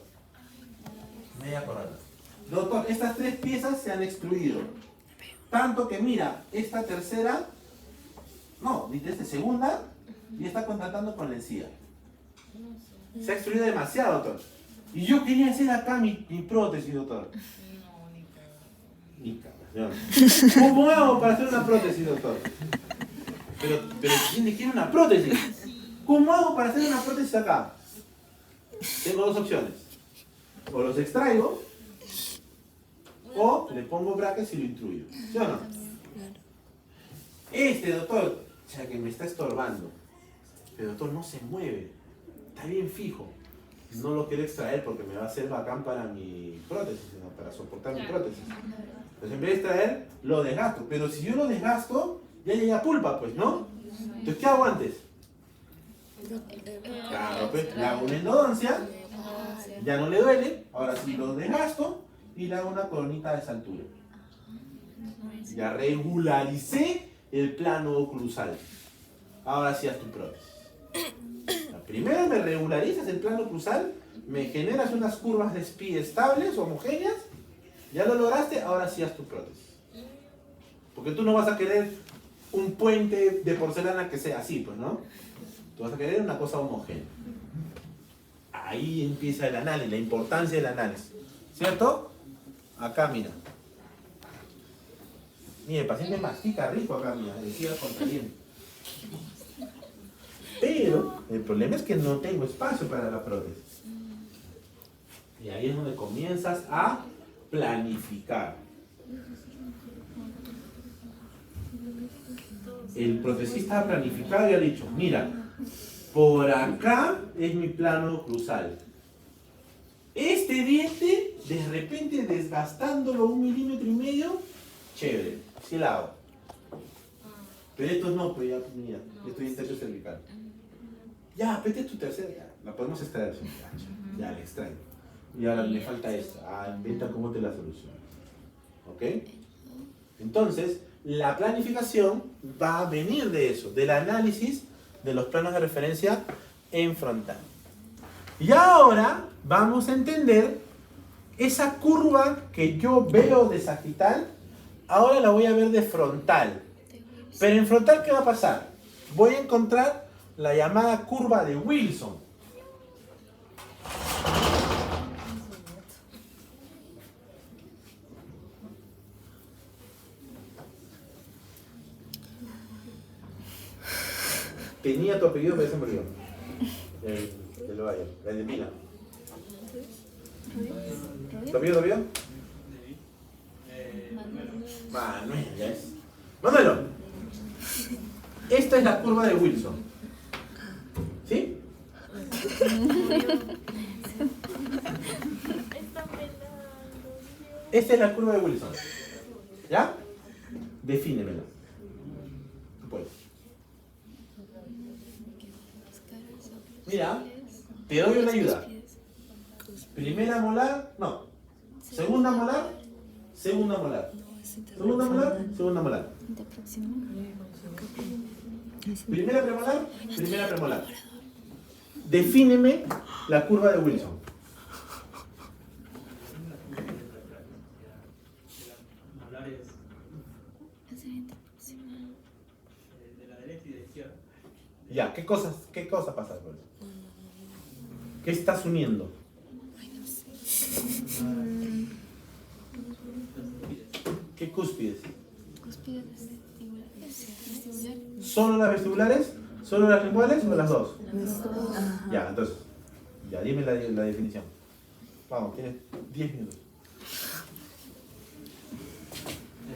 Speaker 1: Media corona. Doctor, estas tres piezas se han extruido. Tanto que, mira, esta tercera, no, esta segunda, y está contratando con la encía. Se ha extruido demasiado, doctor. Y yo quería hacer acá mi prótesis, doctor. Ni cabrón. ¿Cómo hago para hacer una prótesis, doctor? Pero ¿quién quiere una prótesis? ¿Cómo hago para hacer una prótesis acá? Tengo dos opciones. O los extraigo, o le pongo brackets y lo intruyo. ¿Sí o no? Este, doctor, o sea que me está estorbando. Pero, doctor, no se mueve. Está bien fijo. No lo quiero extraer porque me va a hacer bacán para mi prótesis, sino para soportar mi prótesis. Entonces, en vez de extraer, lo desgasto. Pero si yo lo desgasto, ya llega pulpa, pues, ¿no? Entonces, ¿qué hago antes? Claro, pues, le hago una endodoncia, ya no le duele, ahora sí lo desgasto y le hago una coronita a esa altura. Ya regularicé el plano oclusal. ahora sí haz tu prótesis. Primero me regularizas el plano cruzal, me generas unas curvas de Spee estables, homogéneas, ya lo lograste, ahora sí haz tu prótesis. Porque tú no vas a querer un puente de porcelana que sea así, pues, ¿no? Tú vas a querer una cosa homogénea. Ahí empieza el análisis, la importancia del análisis. ¿Cierto? Acá, mira. Mira, el paciente mastica rico acá, mira, decía contrariente. Pero el problema es que no tengo espacio para la prótesis. Y ahí es donde comienzas a planificar. El protesista ha planificado y ha dicho, mira, por acá es mi plano cruzal. Este diente, de repente desgastándolo 1,5 milímetros, chévere, sí la hago. Pero estos no, pues ya, mira, esto es interno cervical. Ya, vete tu tercera, ya, la podemos extraer, ya la extraigo. Y ahora me falta esta, inventa cómo te la solucionas. ¿Ok? Entonces, la planificación va a venir de eso, del análisis de los planos de referencia en frontal. Y ahora vamos a entender esa curva que yo veo de sagital, ahora la voy a ver de frontal. Pero en frontal, ¿qué va a pasar? Voy a encontrar la llamada curva de Wilson. Tenía tu apellido, pero se me olvidó. El de Valle, el de Mina. ¿Tu apellido, tu apellido? Manuel, ya es. Manuelo. Esta es la curva de Wilson. ¿Sí? Esta es la curva de Wilson. ¿Ya? Defínemela. Tú puedes. Mira, te doy una ayuda. Primera molar, no. Segunda molar, segunda molar. Segunda molar, segunda molar. Primera premolar, primera premolar. Defíneme la curva de Wilson.
Speaker 5: De la derecha y de la izquierda.
Speaker 1: Ya, ¿qué cosa pasa? ¿Qué estás uniendo? ¿Qué cúspides?
Speaker 2: Cúspide vestibular.
Speaker 1: ¿Solo las vestibulares? ¿Solo las linguales o las dos? Ya, entonces, ya dime la definición. Vamos, tienes 10 minutos.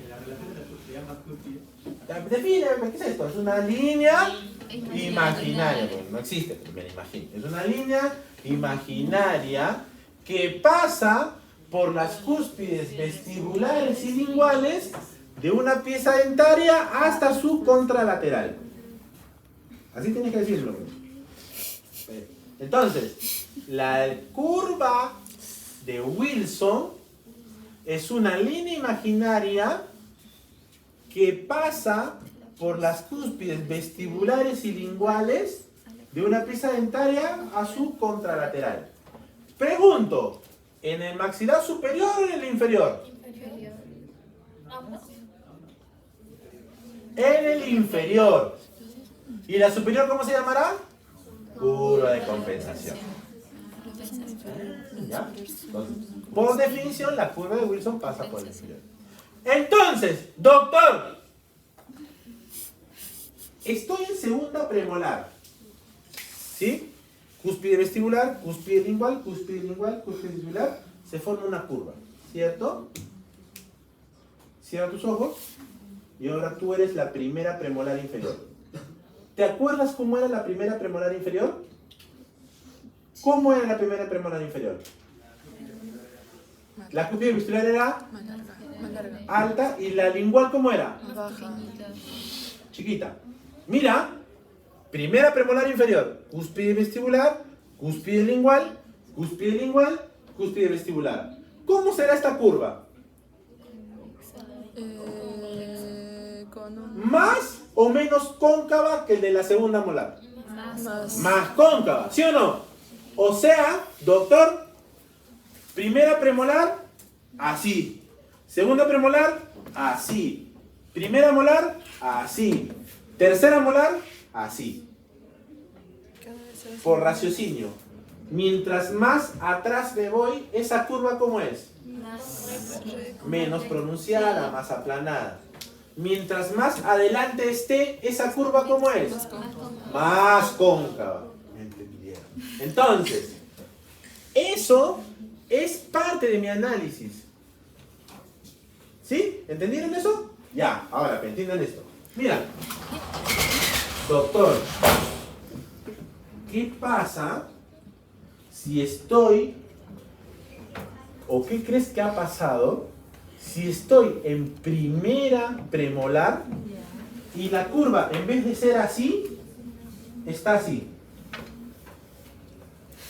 Speaker 5: La relación de la cúspide más cúspide.
Speaker 1: Define, ¿qué es esto? Es una línea imaginaria. Bueno, no existe, pero me la imagino. Es una línea imaginaria que pasa por las cúspides vestibulares y linguales de una pieza dentaria hasta su contralateral. Así tienes que decirlo. Entonces, la curva de Wilson es una línea imaginaria que pasa por las cúspides vestibulares y linguales de una pieza dentaria a su contralateral. Pregunto, ¿en el maxilar superior o en el inferior?
Speaker 3: Inferior. Ambos.
Speaker 1: En el inferior. ¿Y la superior cómo se llamará? Curva de compensación. ¿Ya? Entonces, por definición, la curva de Wilson pasa por el inferior. Entonces, doctor, estoy en segunda premolar. ¿Sí? Cúspide vestibular, cúspide lingual, cúspide vestibular. Se forma una curva, ¿cierto? Cierra tus ojos. Y ahora tú eres la primera premolar inferior. ¿Te acuerdas cómo era la primera premolar inferior? ¿Cómo era la primera premolar inferior? La cúspide vestibular era alta y la lingual ¿cómo era? Chiquita. Mira, primera premolar inferior, cúspide vestibular, cúspide lingual, cúspide vestibular. ¿Cómo será esta curva?
Speaker 2: Con un...
Speaker 1: ¿Más o menos cóncava que el de la segunda molar?
Speaker 2: Más.
Speaker 1: Más cóncava, ¿sí o no? O sea, doctor, primera premolar, así. Segunda premolar, así. Primera molar, así. Tercera molar, así. Por raciocinio. Mientras más atrás me voy, esa curva ¿cómo es? Menos pronunciada, más aplanada. Mientras más adelante esté, esa curva ¿cómo es? Más cóncava. ¿Me entendieron? Entonces, eso es parte de mi análisis. ¿Sí? ¿Entendieron eso? Ya, ahora que entiendan esto. Mira, doctor, ¿qué pasa si estoy, o qué crees que ha pasado si estoy en primera premolar y la curva en vez de ser así, está así?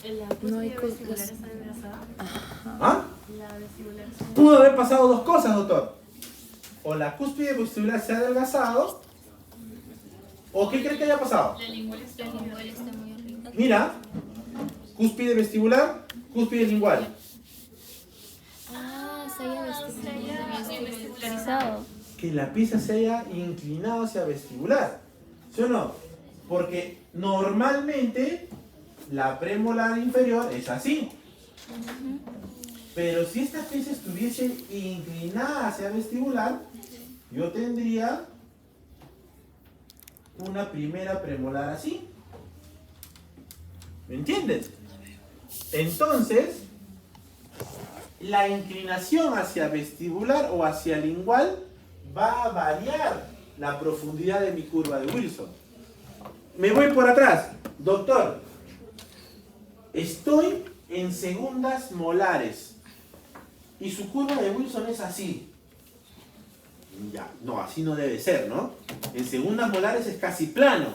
Speaker 3: ¿La
Speaker 2: No hay
Speaker 3: cúspide
Speaker 2: cosas.
Speaker 3: vestibular está engrasada?
Speaker 1: ¿Ah?
Speaker 3: La vestibular sí.
Speaker 1: Pudo haber pasado dos cosas, doctor. O la cúspide vestibular se ha adelgazado, o ¿qué cree que haya pasado?
Speaker 3: La lingual está muy arriba.
Speaker 1: Mira, cúspide vestibular, cúspide lingual.
Speaker 2: Ah, se haya
Speaker 3: Vestibularizado.
Speaker 1: Que la pieza se haya inclinado hacia vestibular, ¿sí o no? Porque normalmente la premolar inferior es así. Pero si esta pieza estuviese inclinada hacia vestibular, yo tendría una primera premolar así. ¿Me entiendes? Entonces, la inclinación hacia vestibular o hacia lingual va a variar la profundidad de mi curva de Wilson. Me voy por atrás. Doctor, estoy en segundas molares y su curva de Wilson es así. Ya, no, así no debe ser, ¿no? En segundas molares es casi plano.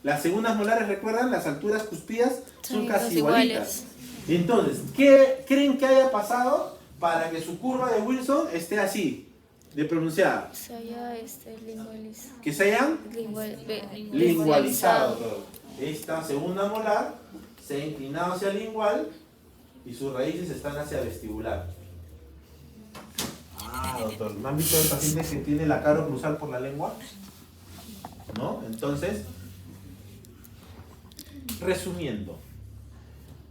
Speaker 1: Las segundas molares, ¿recuerdan? Las alturas cuspidas son
Speaker 2: Sí,
Speaker 1: casi
Speaker 2: casi
Speaker 1: igualitas. Entonces, ¿qué creen que haya pasado para que su curva de Wilson esté así, de pronunciada?
Speaker 2: Se haya lingualizado.
Speaker 1: Que se hayan lingualizado todo. Esta segunda molar se ha inclinado hacia el lingual y sus raíces están hacia vestibular. Ah, doctor, ¿no han visto el paciente que tiene la cara cruzal por la lengua? ¿No? Entonces, resumiendo,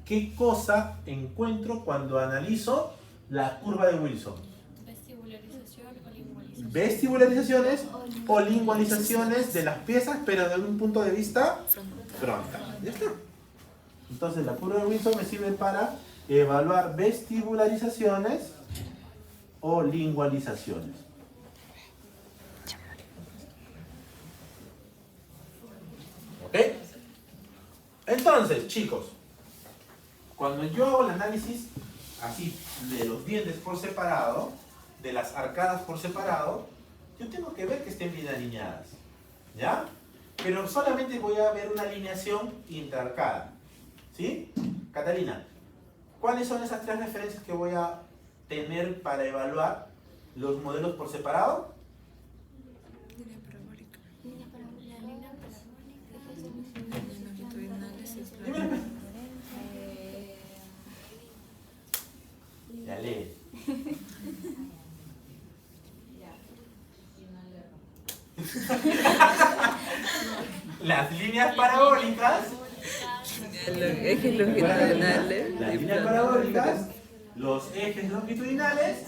Speaker 1: ¿qué cosa encuentro cuando analizo la curva de Wilson?
Speaker 3: Vestibularización o lingualización.
Speaker 1: Vestibularizaciones o lingualizaciones de las piezas, pero desde un punto de vista frontal. ¿Ya está? Entonces, la curva de Wilson me sirve para evaluar vestibularizaciones o lingualizaciones. ¿Ok? Entonces, chicos, cuando yo hago el análisis así de los dientes por separado, de las arcadas por separado, yo tengo que ver que estén bien alineadas, ¿ya? Pero solamente voy a ver una alineación intraarcada, ¿sí? Catalina, ¿cuáles son esas tres referencias que voy a tener para evaluar los modelos por separado? Dímelo, pues. Ya lee. Las líneas parabólicas.
Speaker 6: Ejes longitudinales.
Speaker 1: Las líneas parabólicas, los ejes longitudinales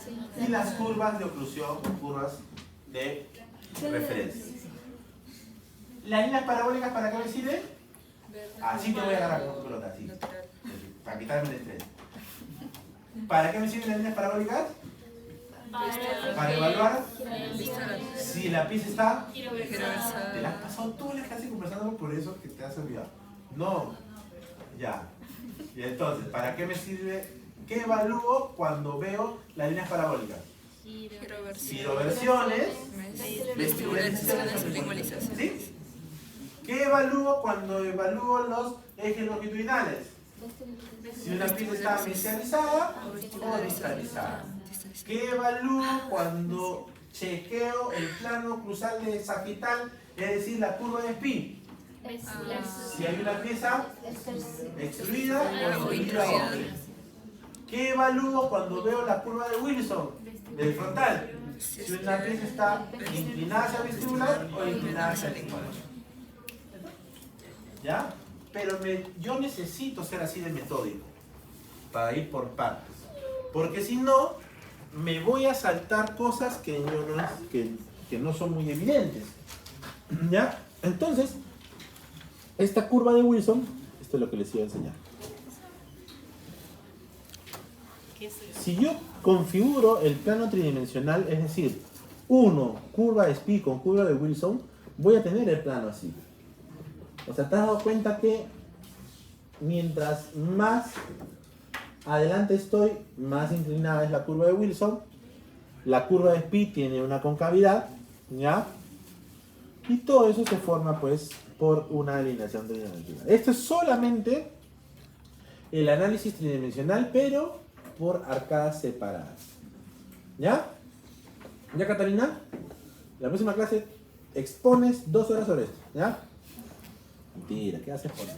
Speaker 1: y las curvas de oclusión o curvas de referencia. ¿Las líneas parabólicas para qué me sirven? Así te voy a agarrar con tu pelota, así. Para quitarme el estrés. ¿Para qué me sirven las líneas parabólicas? Para evaluar si la pieza está. ¿Te la has pasado toda la clase conversando por eso que te has olvidado? No. Ya. Y entonces, ¿para qué me sirve? ¿Qué evalúo cuando veo las líneas parabólicas? Giroversiones,
Speaker 6: Vestibularizaciones o lingualizaciones.
Speaker 1: ¿sí? ¿Qué evalúo cuando evalúo los ejes longitudinales? Si una pieza está mesializada o distalizada. ¿Qué evalúo cuando chequeo el plano cruzal de sagital es decir, la curva de Pi. Si hay una pieza extruida o intruida. ¿Qué evalúo cuando veo la curva de Wilson del frontal? Si una pieza está inclinada hacia vestibular o inclinada hacia lingual. ¿Ya? Pero yo necesito ser así de metódico para ir por partes. Porque si no, me voy a saltar cosas que no son muy evidentes. ¿Ya? Entonces, esta curva de Wilson, esto es lo que les iba a enseñar. Si yo configuro el plano tridimensional, es decir, curva de Pi con curva de Wilson, voy a tener el plano así. O sea, ¿te has dado cuenta que mientras más adelante estoy, más inclinada es la curva de Wilson? La curva de Pi tiene una concavidad, ¿ya? Y todo eso se forma, pues, por una alineación tridimensional. Esto es solamente el análisis tridimensional, pero por arcadas separadas. ¿Ya? ¿Ya, Catalina? La próxima clase expones 2 horas sobre esto. ¿Ya? Mentira, ¿qué haces por mí?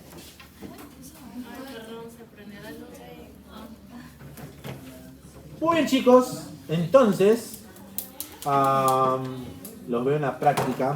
Speaker 1: Muy bien, chicos. Entonces, los veo en la práctica.